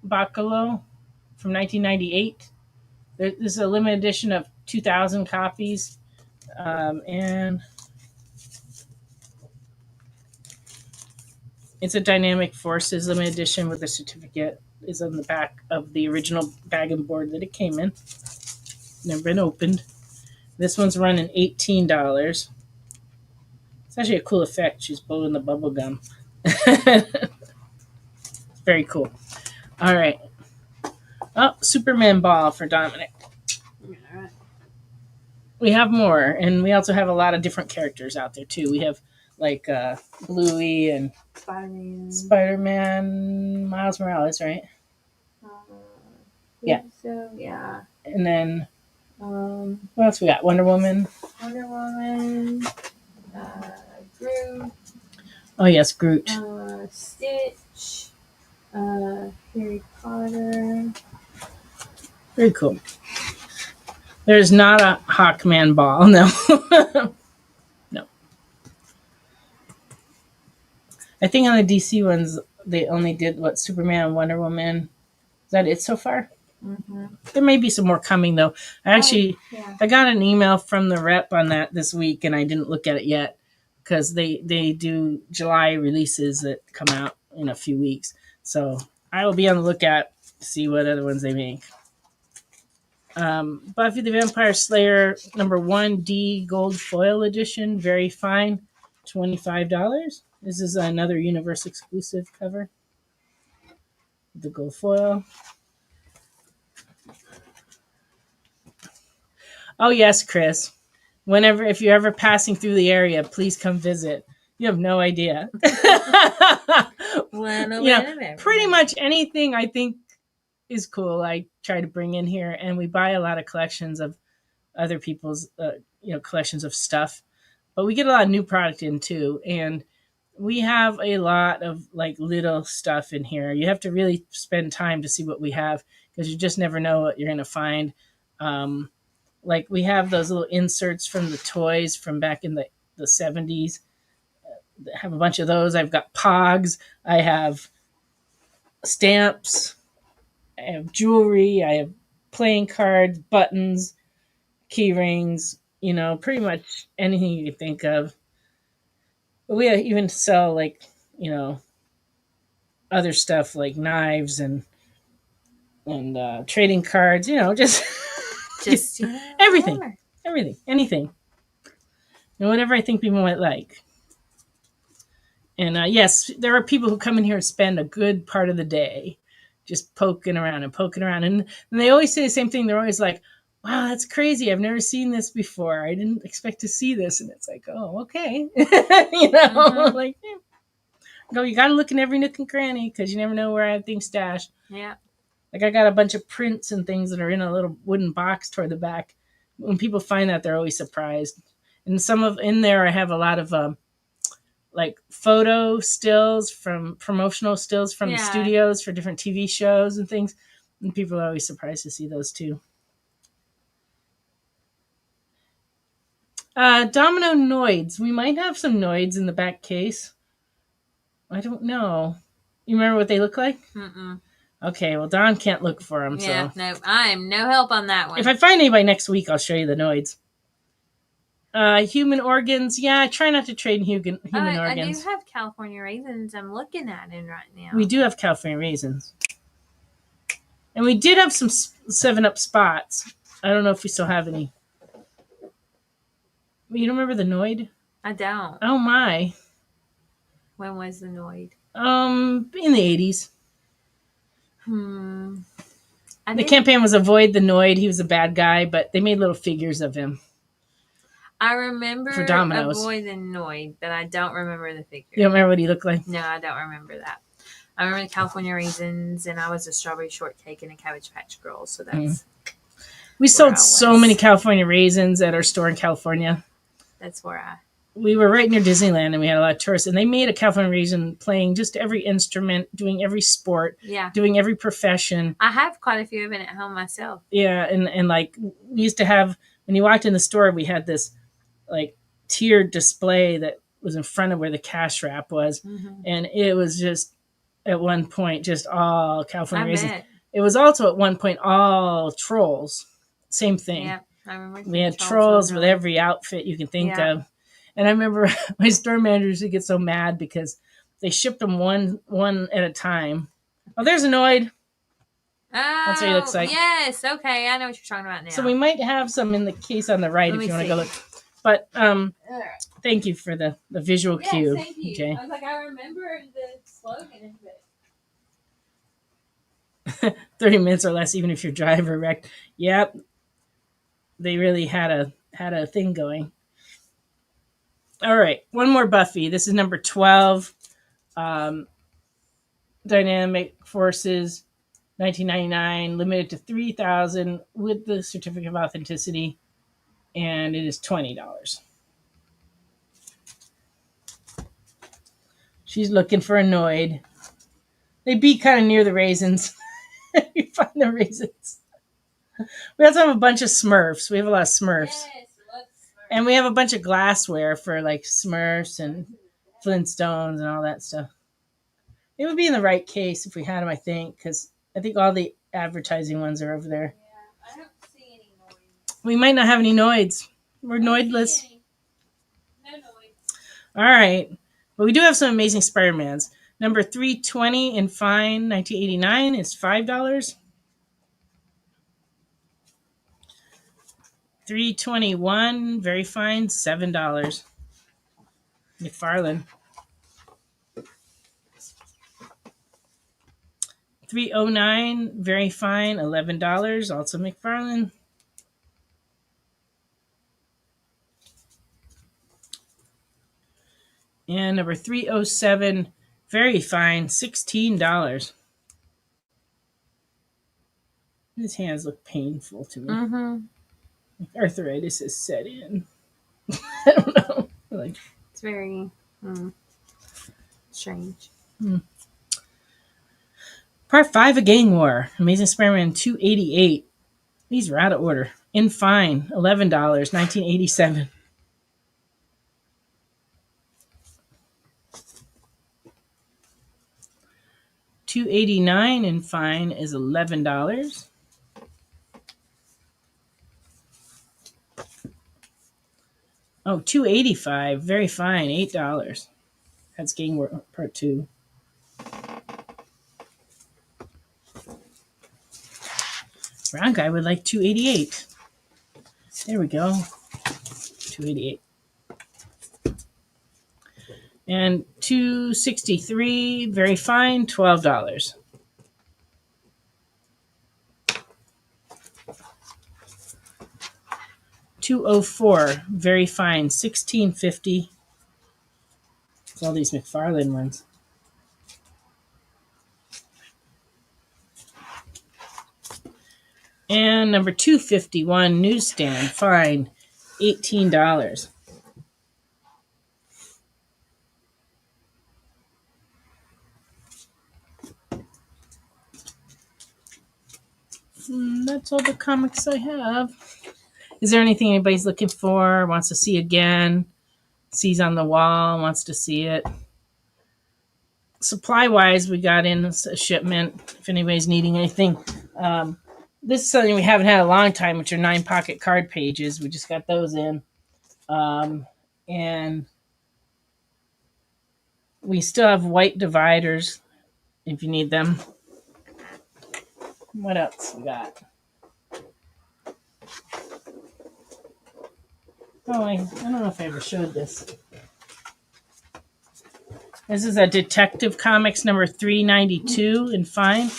Bacalo from 1998. This is a limited edition of 2,000 copies. And it's a Dynamic Forces limited edition with a certificate. Is on the back of the original bag and board that it came in. Never been opened. This one's running $18. It's actually a cool effect. She's blowing the bubble gum. Very cool. All right. Oh, Superman ball for Dominic. We have more, and we also have a lot of different characters out there too. We have like Bluey and Spider-Man, Miles Morales, right? Yeah. So yeah. And then what else we got? Wonder Woman. Groot. Oh yes, Groot. Stitch. Harry Potter. Very cool. There's not a Hawkman ball, no. No. I think on the DC ones, they only did Superman and Wonder Woman. Is that it so far? Mm-hmm. There may be some more coming though. I got an email from the rep on that this week, and I didn't look at it yet because they do July releases that come out in a few weeks. So I will be on the lookout to see what other ones they make. Buffy the Vampire Slayer number 1D gold foil edition, very fine, $25. This is another Universe exclusive cover. The gold foil. Oh yes, Chris. If you're ever passing through the area, please come visit. You have no idea. Pretty much anything I think is cool, I try to bring in here, and we buy a lot of collections of other people's, collections of stuff. But we get a lot of new product in too, and we have a lot of like little stuff in here. You have to really spend time to see what we have because you just never know what you're going to find. Like we have those little inserts from the toys from back in the 70s. I have a bunch of those. I've got Pogs. I have stamps. I have jewelry. I have playing cards, buttons, key rings, pretty much anything you can think of. But we even sell like, other stuff like knives and trading cards, just Just everything, whatever. everything, anything, whatever I think people might like. And yes, there are people who come in here and spend a good part of the day just poking around and poking around. And they always say the same thing. They're always like, wow, that's crazy. I've never seen this before. I didn't expect to see this. And it's like, oh, okay. Like, go, you got to look in every nook and cranny because you never know where I have things stashed. Yeah. Like I got a bunch of prints and things that are in a little wooden box toward the back. When people find that, they're always surprised. And in there, I have a lot of like photo stills from promotional stills from the studios for different TV shows and things. And people are always surprised to see those too. Domino Noids. We might have some Noids in the back case. I don't know. You remember what they look like? Mm-mm. Okay, well, Don can't look for them. Yeah, so no, I'm no help on that one. If I find anybody next week, I'll show you the Noids. Human organs. Yeah, I try not to trade human organs. I do have California raisins. I'm looking at it right now. We do have California raisins. And we did have some 7-Up spots. I don't know if we still have any. You don't remember the Noid? I don't. Oh, my. When was the Noid? In the 80s. The The campaign was Avoid the Noid. He was a bad guy, but they made little figures of him. I remember for Domino's. Avoid the Noid, but I don't remember the figure. You don't remember what he looked like? No, I don't remember that. I remember the California raisins, and I was a strawberry shortcake and a Cabbage Patch Girl. So that's we sold so many California raisins at our store in California. That's where we were right near Disneyland, and we had a lot of tourists, and they made a California raisin playing just every instrument, doing every sport, doing every profession. I have quite a few of it at home myself. Yeah, and like we used to have, when you walked in the store, we had this like tiered display that was in front of where the cash wrap was, and it was just at one point just all California raisins. Bet. It was also at one point all trolls. Same thing. Yeah, I remember. We had trolls with every outfit you can think of. And I remember my store managers would get so mad because they shipped them one at a time. Oh, there's a Noid. That's what he looks like. Yes, okay, I know what you're talking about now. So we might have some in the case on the right if you want to go look. But thank you for the visual cue. Thank you. Okay. I was like, I remember the slogan. 30 minutes or less, even if your driver wrecked. Yep. They really had a thing going. All right, one more Buffy. This is number 12. Dynamic Forces, 1999, limited to 3,000 with the certificate of authenticity, and it is $20. She's looking for a Noid. They be kind of near the raisins. You find the raisins. We also have a bunch of Smurfs. We have a lot of Smurfs. Yes, and we have a bunch of glassware for like Smurfs and Flintstones and all that stuff. It would be in the right case if we had them, I think, because I think all the advertising ones are over there. Yeah, I don't see any Noids. We might not have any Noids. We're Noidless. No Noids. All right. But we do have some amazing Spider-Mans. Number 320 in fine, 1989 is $5. 321, very fine, $7. McFarlane. 309, very fine, $11, also McFarlane. And number 307, very fine, $16. His hands look painful to me. Arthritis is set in. I don't know. It's very strange. Part 5 of Gang War. Amazing Spider-Man 288. These are out of order. In fine, $11, 1987. $289 in fine is $11. Oh, $2.85. Very fine. $8. That's Game War Part 2. Brown guy would like $2.88. There we go. $2.88. And $2.63. Very fine. $12. $2.04. Very fine. $16.50. It's all these McFarlane ones. And number 251, newsstand, fine, $18. That's all the comics I have. Is there anything anybody's looking for, wants to see again, sees on the wall, wants to see it? Supply-wise, we got in a shipment, if anybody's needing anything. This is something we haven't had a long time, which are 9-pocket card pages. We just got those in. And we still have white dividers if you need them. What else we got? Oh, I don't know if I ever showed this. This is a Detective Comics number 392 in fine,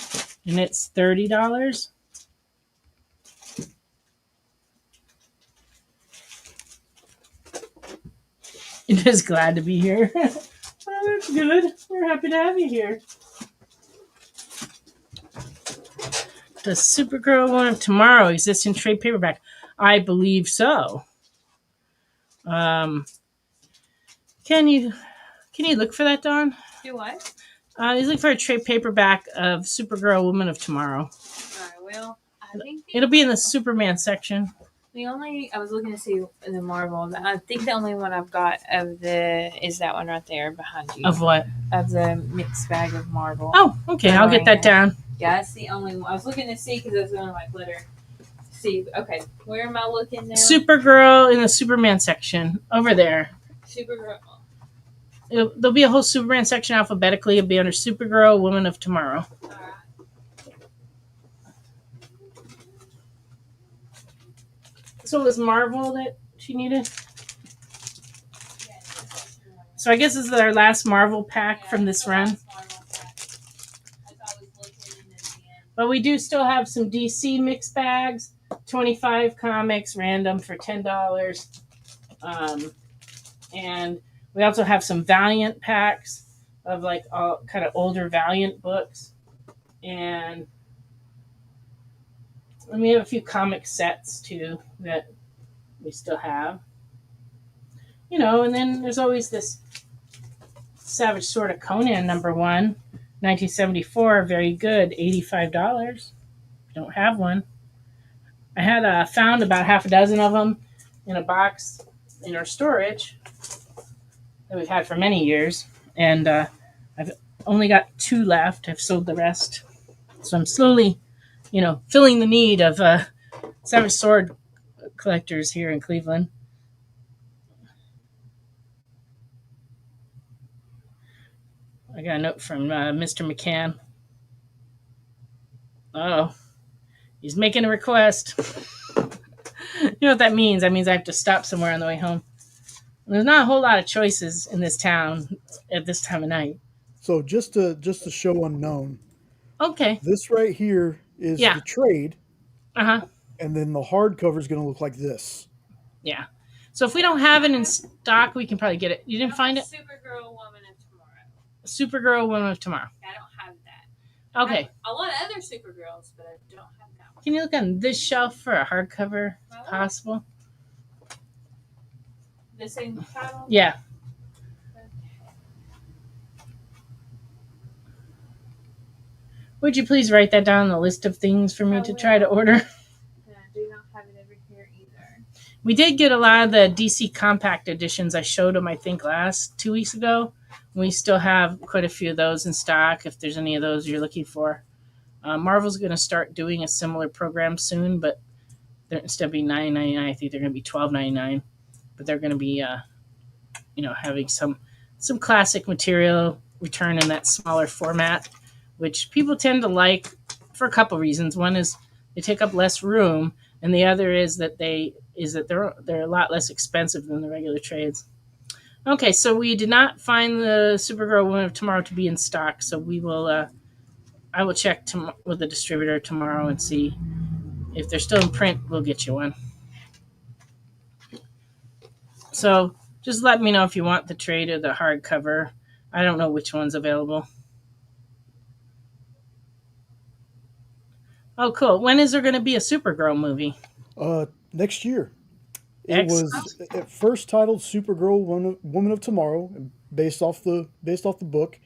and it's $30. You're just glad to be here. Well, that's good. We're happy to have you here. Does Supergirl One of Tomorrow exist in trade paperback? I believe so. Can you look for that, Dawn? Do what? He's looking for a trade paperback of Supergirl Woman of Tomorrow. I will. I think It'll be in the Superman section. I was looking to see the Marvel. I think the only one I've got is that one right there behind you. Of what? Of the mixed bag of Marvel. Oh, okay. I'll get that down. Yeah, that's the only one. I was looking to see because I was going to let her see. Okay, where am I looking now? Supergirl in the Superman section. Over there. Supergirl. There'll be a whole Superman section alphabetically. It'll be under Supergirl Woman of Tomorrow. So it was Marvel that she needed? So I guess this is our last Marvel pack from this run. But we do still have some DC mixed bags, 25 comics, random for $10. And we also have some Valiant packs of like all kind of older Valiant books. And we have a few comic sets too that we still have. And then there's always this Savage Sword of Conan number 1, 1974, very good, $85. If you don't have one. I had found about half a dozen of them in a box in our storage that we've had for many years. And I've only got 2 left. I've sold the rest. So I'm slowly, filling the need of Savage Sword collectors here in Cleveland. I got a note from Mr. McCann. Oh, he's making a request. You know what that means? That means I have to stop somewhere on the way home. And there's not a whole lot of choices in this town at this time of night. So just to show unknown. Okay. This right here is the trade. Uh-huh. And then the hardcover is going to look like this. Yeah. So if we don't have it in stock, we can probably get it. You didn't find it? Supergirl Woman of Tomorrow. Supergirl Woman of Tomorrow. I don't have that. Okay. I have a lot of other Supergirls, but I don't have that one. Can you look on this shelf for a hardcover if possible? The same title? Yeah. Would you please write that down on the list of things for me to try to order? And I do not have it over here either. We did get a lot of the DC Compact editions. I showed them, I think, 2 weeks ago. We still have quite a few of those in stock if there's any of those you're looking for. Marvel's going to start doing a similar program soon, but instead of being $9.99, I think they're going to be $12.99. but they're going to be having some classic material return in that smaller format, which people tend to like for a couple reasons. One is they take up less room, and the other is that they're a lot less expensive than the regular trades. Okay, so we did not find the Supergirl Woman of Tomorrow to be in stock, so we will. I will check with the distributor tomorrow and see if they're still in print. We'll get you one. So just let me know if you want the trade or the hardcover. I don't know which one's available. Oh, cool. When is there going to be a Supergirl movie? Next year. It Excellent. was at first titled Supergirl Woman of Tomorrow, based off the book.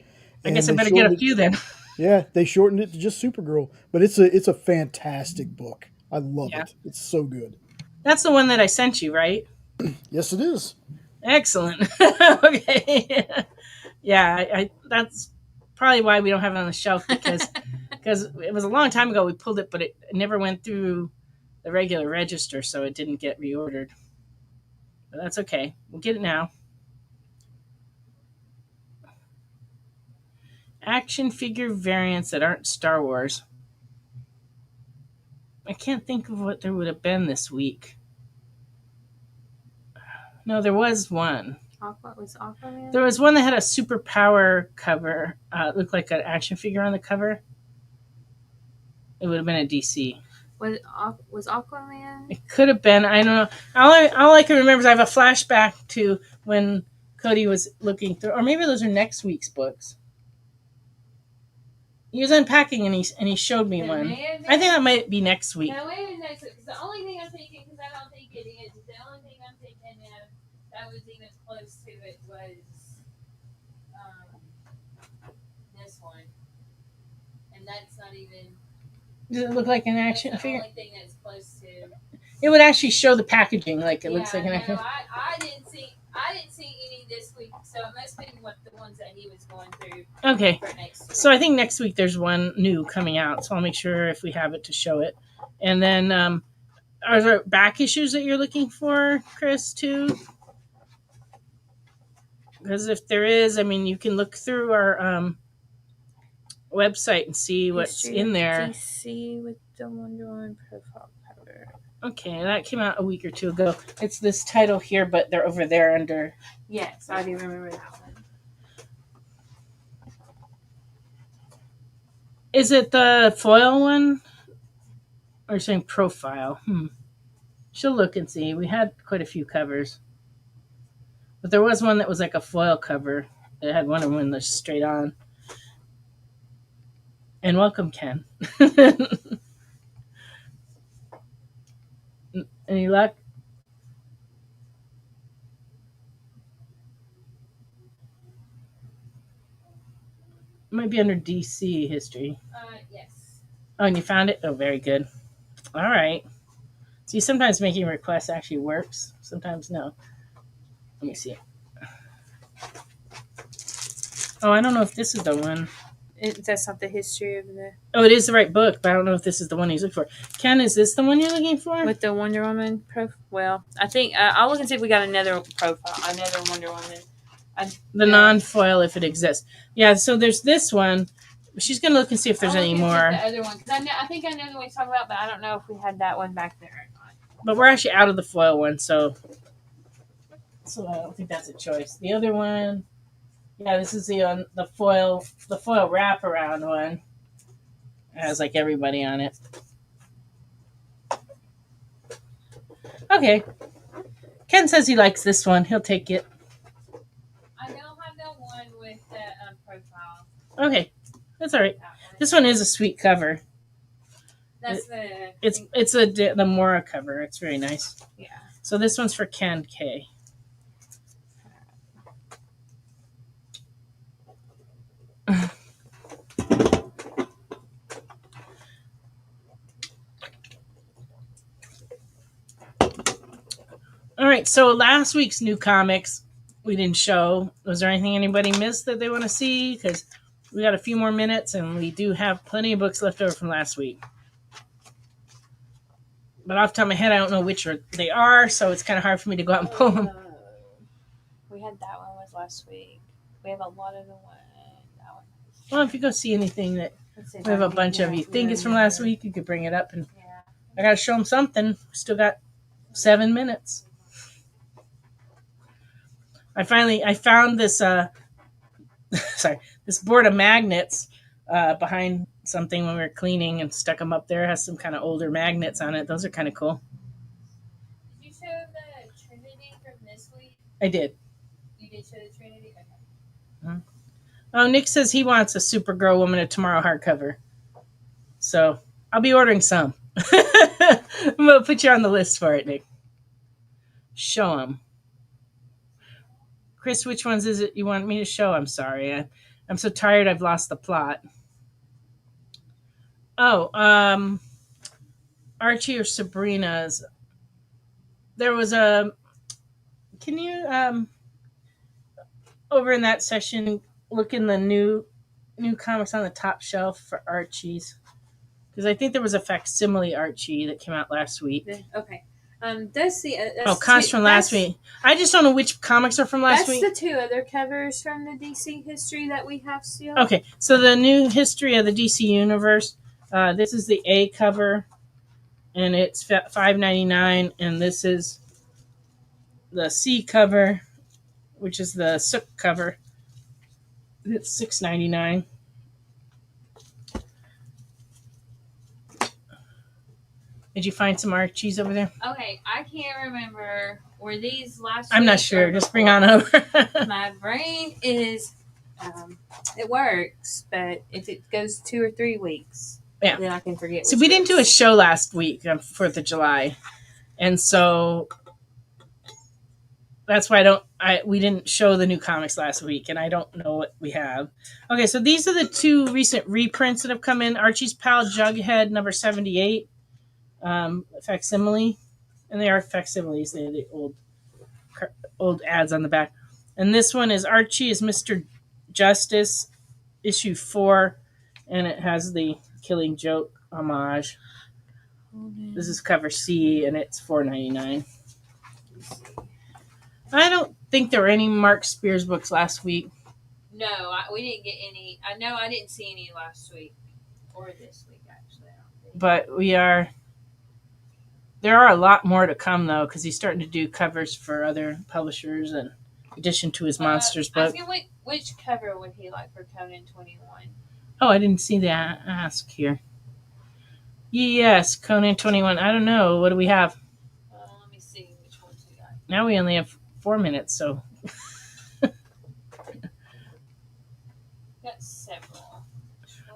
I guess I better get a few then. Yeah, they shortened it to just Supergirl, but it's a fantastic book. I love it. It's so good. That's the one that I sent you, right? Yes, it is. Excellent. Okay. Yeah, I that's probably why we don't have it on the shelf, because it was a long time ago we pulled it, but it never went through the regular register, so it didn't get reordered. But that's okay. We'll get it now. Action figure variants that aren't Star Wars. I can't think of what there would have been this week. No, there was one. Aquaman? There was one that had a superpower cover. It looked like an action figure on the cover. It would have been a DC. Was Aquaman? It could have been. I don't know. All I can remember is I have a flashback to when Cody was looking through, or maybe those are next week's books. He was unpacking and he showed me one. I think that might be next week. No, wait a minute, next week. Because the only thing I'm thinking, because I don't think it is, the only thing I'm thinking that was even close to it was this one. And that's not even. Does it look like an action figure? That's the only thing that's close to. It would actually show the packaging, like it looks like an action. I didn't see any this week, so it must be the ones that he was going through. Okay, for next week. So I think next week there's one new coming out, so I'll make sure if we have it to show it. And then, are there back issues that you're looking for, Chris, too? Because if there is, I mean, you can look through our website and see what's in there. DC with the Wonder Woman profile cover. Okay, that came out a week or two ago. It's this title here, but they're over there under. Yes, I do remember that one. Is it the foil one? Or you're saying profile? She'll look and see. We had quite a few covers. But there was one that was like a foil cover. It had Wonder Woman straight on. And welcome, Ken. Any luck? It might be under DC history. Yes. Oh, and you found it? Oh, very good. All right. See, sometimes making requests actually works. Sometimes no. Let me see. Oh, I don't know if this is the one. That's not the history of the. Oh, it is the right book, but I don't know if this is the one he's looking for. Ken, is this the one you're looking for? With the Wonder Woman profile? Well, I think I'll look and see if we got another profile, another Wonder Woman. Non-foil, if it exists. Yeah, so there's this one. She's going to look and see if there's any more. The other one, because I think I know the one you're talking about, but I don't know if we had that one back there or not. But we're actually out of the foil one, so I don't think that's a choice. The other one, yeah, this is the foil wraparound one. It has like everybody on it. Okay. Ken says he likes this one. He'll take it. I don't have the one with the profile. Okay, that's all right. This one is a sweet cover. That's It's the Mora cover. It's very nice. Yeah. So this one's for Ken K. All right, so last week's new comics we didn't show. Was there anything anybody missed that they want to see? Because we got a few more minutes, and we do have plenty of books left over from last week. But off the top of my head, I don't know which they are, so it's kind of hard for me to go out and pull them. We had that one was last week. We have a lot of the one. That one. Well, if you go see anything that Let's see if we have I a can bunch of, get you think it's from remember. last week, you could bring it up, and Yeah. I gotta show them something. Still got 7 minutes. I found this this board of magnets behind something when we were cleaning and stuck them up there. It has some kind of older magnets on it. Those are kind of cool. Did you show the Trinity from this week? I did. You did show the Trinity? Okay. Oh, Nick says he wants a Supergirl Woman of Tomorrow hardcover. So I'll be ordering some. I'm going to put you on the list for it, Nick. Show them. Chris, which ones is it you want me to show? I'm sorry. I'm so tired I've lost the plot. Oh, Archie or Sabrina's. There was a... Can you, over in that section, look in the new comics on the top shelf for Archie's? Because I think there was a facsimile Archie that came out last week. Okay. That's the. Comics from last week. I just don't know which comics are from last week. That's the 2 other covers from the DC history that we have still. Okay, so the new history of the DC universe. This is the A cover, and it's $5.99, and this is the C cover, which is the Sook cover. It's $6.99. Did you find some Archies over there? Okay, I can't remember. Were these last I'm week not sure. or Just before? bring on over. My brain is, it works, but if it goes 2 or 3 weeks, Yeah. then I can forget. So we didn't do a show last week on 4th of July. And so that's why we didn't show the new comics last week, and I don't know what we have. Okay, so these are the 2 recent reprints that have come in. Archie's Pal Jughead number 78. Facsimile, and they are facsimiles. They have the old ads on the back. And this one is Archie is Mr. Justice, issue 4, and it has the Killing Joke homage. This is cover C, and it's $4.99. I don't think there were any Mark Spears books last week. No, we didn't get any. I know I didn't see any last week or this week, actually. I don't think. But there are a lot more to come, though, because he's starting to do covers for other publishers in addition to his Monsters book. Which cover would he like for Conan 21? Oh, I didn't see the ask here. Yes, Conan 21. I don't know. What do we have? Let me see which ones we got. Now we only have 4 minutes, so. Got several.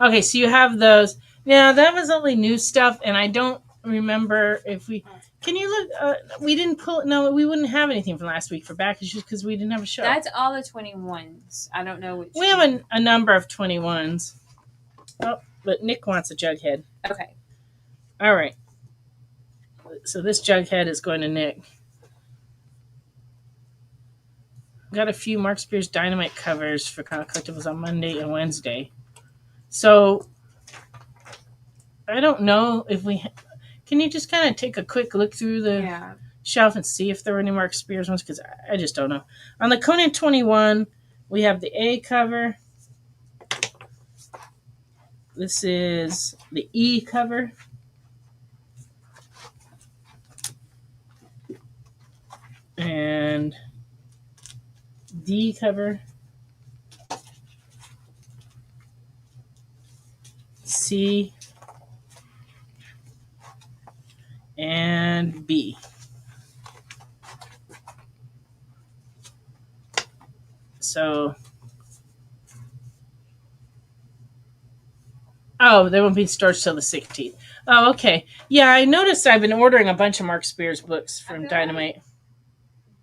Okay, so you have those. Yeah, that was only new stuff, and I don't remember if we. Can you look? We didn't pull. No, we wouldn't have anything from last week for back issues because we didn't have a show. That's all the 21s. I don't know which. We have a number of 21s. Oh, but Nick wants a Jughead. Okay. All right. So this Jughead is going to Nick. Got a few Mark Spears Dynamite covers for collectibles on Monday and Wednesday. So I don't know if we. Can you just kind of take a quick look through the shelf and see if there were any Mark Spears ones? Because I just don't know. On the Conan 21, we have the A cover. This is the E cover. And D cover. C. And B. So, they won't be stores till the 16th. Oh, okay. Yeah, I noticed I've been ordering a bunch of Mark Spears books from Dynamite.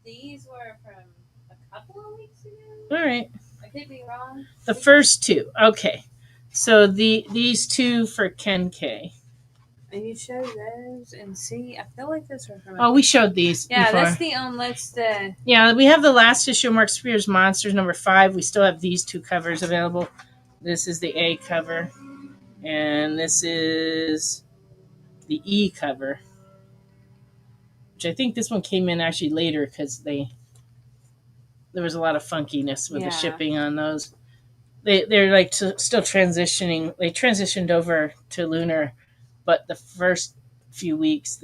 These were from a couple of weeks ago. All right. I could be wrong. The first 2. Okay. So these 2 for Ken K. And you show those and see. I feel like those were from. Oh, we showed these. Yeah, before. that's the. Yeah, we have the last issue of Mark Spears Monsters number 5. We still have these 2 covers available. This is the A cover, and this is the E cover, which I think this one came in actually later because they there was a lot of funkiness with the Yeah. shipping on those. They're like still transitioning. They transitioned over to Lunar, but the first few weeks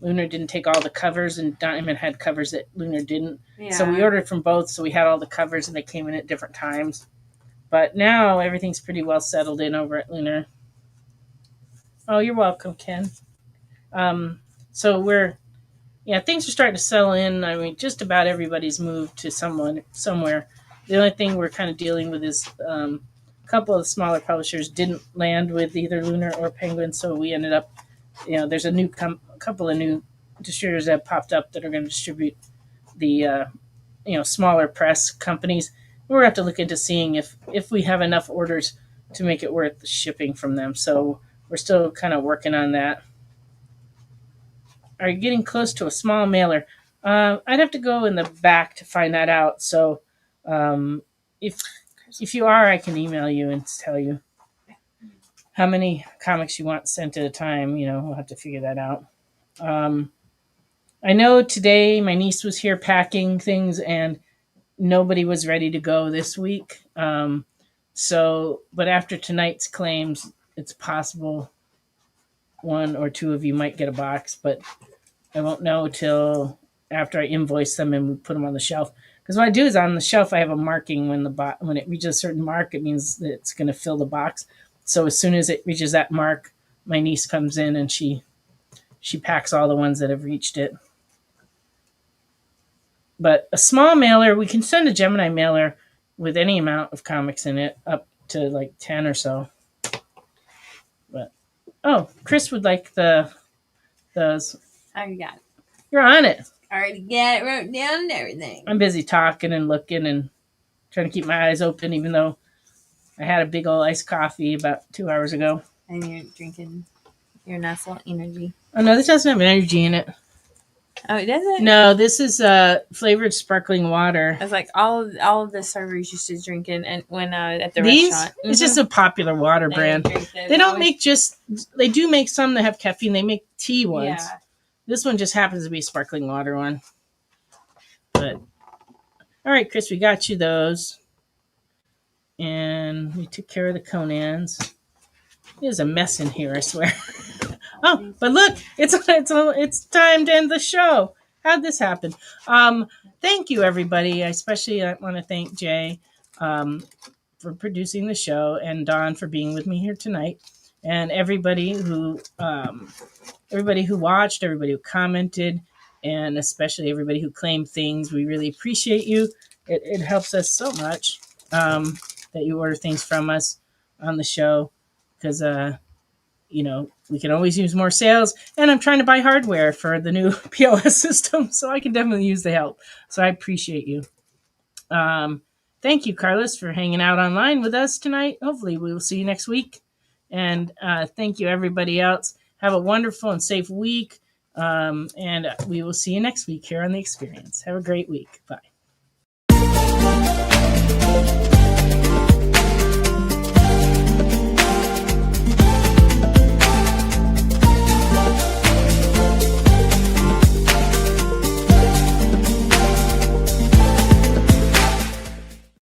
Lunar didn't take all the covers, and Diamond had covers that Lunar didn't. Yeah. So we ordered from both, so we had all the covers, and they came in at different times. But now everything's pretty well settled in over at Lunar. Oh, you're welcome, Ken. So things are starting to settle in. I mean, just about everybody's moved to somewhere. The only thing we're kind of dealing with is a couple of the smaller publishers didn't land with either Lunar or Penguin, so we ended up, there's a couple of new distributors that have popped up that are going to distribute the smaller press companies. We're going to have to look into seeing if we have enough orders to make it worth the shipping from them. So we're still kind of working on that. Are you getting close to a small mailer? I'd have to go in the back to find that out. So if you are, I can email you and tell you how many comics you want sent at a time. We'll have to figure that out. I know today my niece was here packing things and nobody was ready to go this week. But after tonight's claims, it's possible one or two of you might get a box, but I won't know till after I invoice them and we put them on the shelf. Because what I do is on the shelf, I have a marking when it reaches a certain mark, it means that it's going to fill the box. So as soon as it reaches that mark, my niece comes in and she packs all the ones that have reached it. But a small mailer, we can send a Gemini mailer with any amount of comics in it, up to like 10 or so. But Chris would like those. I already got it. You're on it. I already got it, wrote down and everything. I'm busy talking and looking and trying to keep my eyes open, even though I had a big old iced coffee about 2 hours ago. And you're drinking your Nestle energy. Oh no, this doesn't have energy in it. Oh, it doesn't? No, this is flavored sparkling water. It's like all of the servers used to drink it and when at the These? restaurant. It's just a popular water brand. They don't make they do make some that have caffeine. They make tea ones. Yeah. This one just happens to be a sparkling water one. But all right, Chris, we got you those. And we took care of the Conans. There's a mess in here, I swear. Oh, but look, it's time to end the show. How'd this happen? Thank you, everybody. I especially want to thank Jay for producing the show and Don for being with me here tonight, and everybody who watched, everybody who commented, and especially everybody who claimed things. We really appreciate you. It helps us so much that you order things from us on the show because we can always use more sales, and I'm trying to buy hardware for the new POS system, so I can definitely use the help. So I appreciate you. Thank you, Carlos, for hanging out online with us tonight. Hopefully we will see you next week. And thank you, everybody else. Have a wonderful and safe week, and we will see you next week here on The Experience. Have a great week. Bye.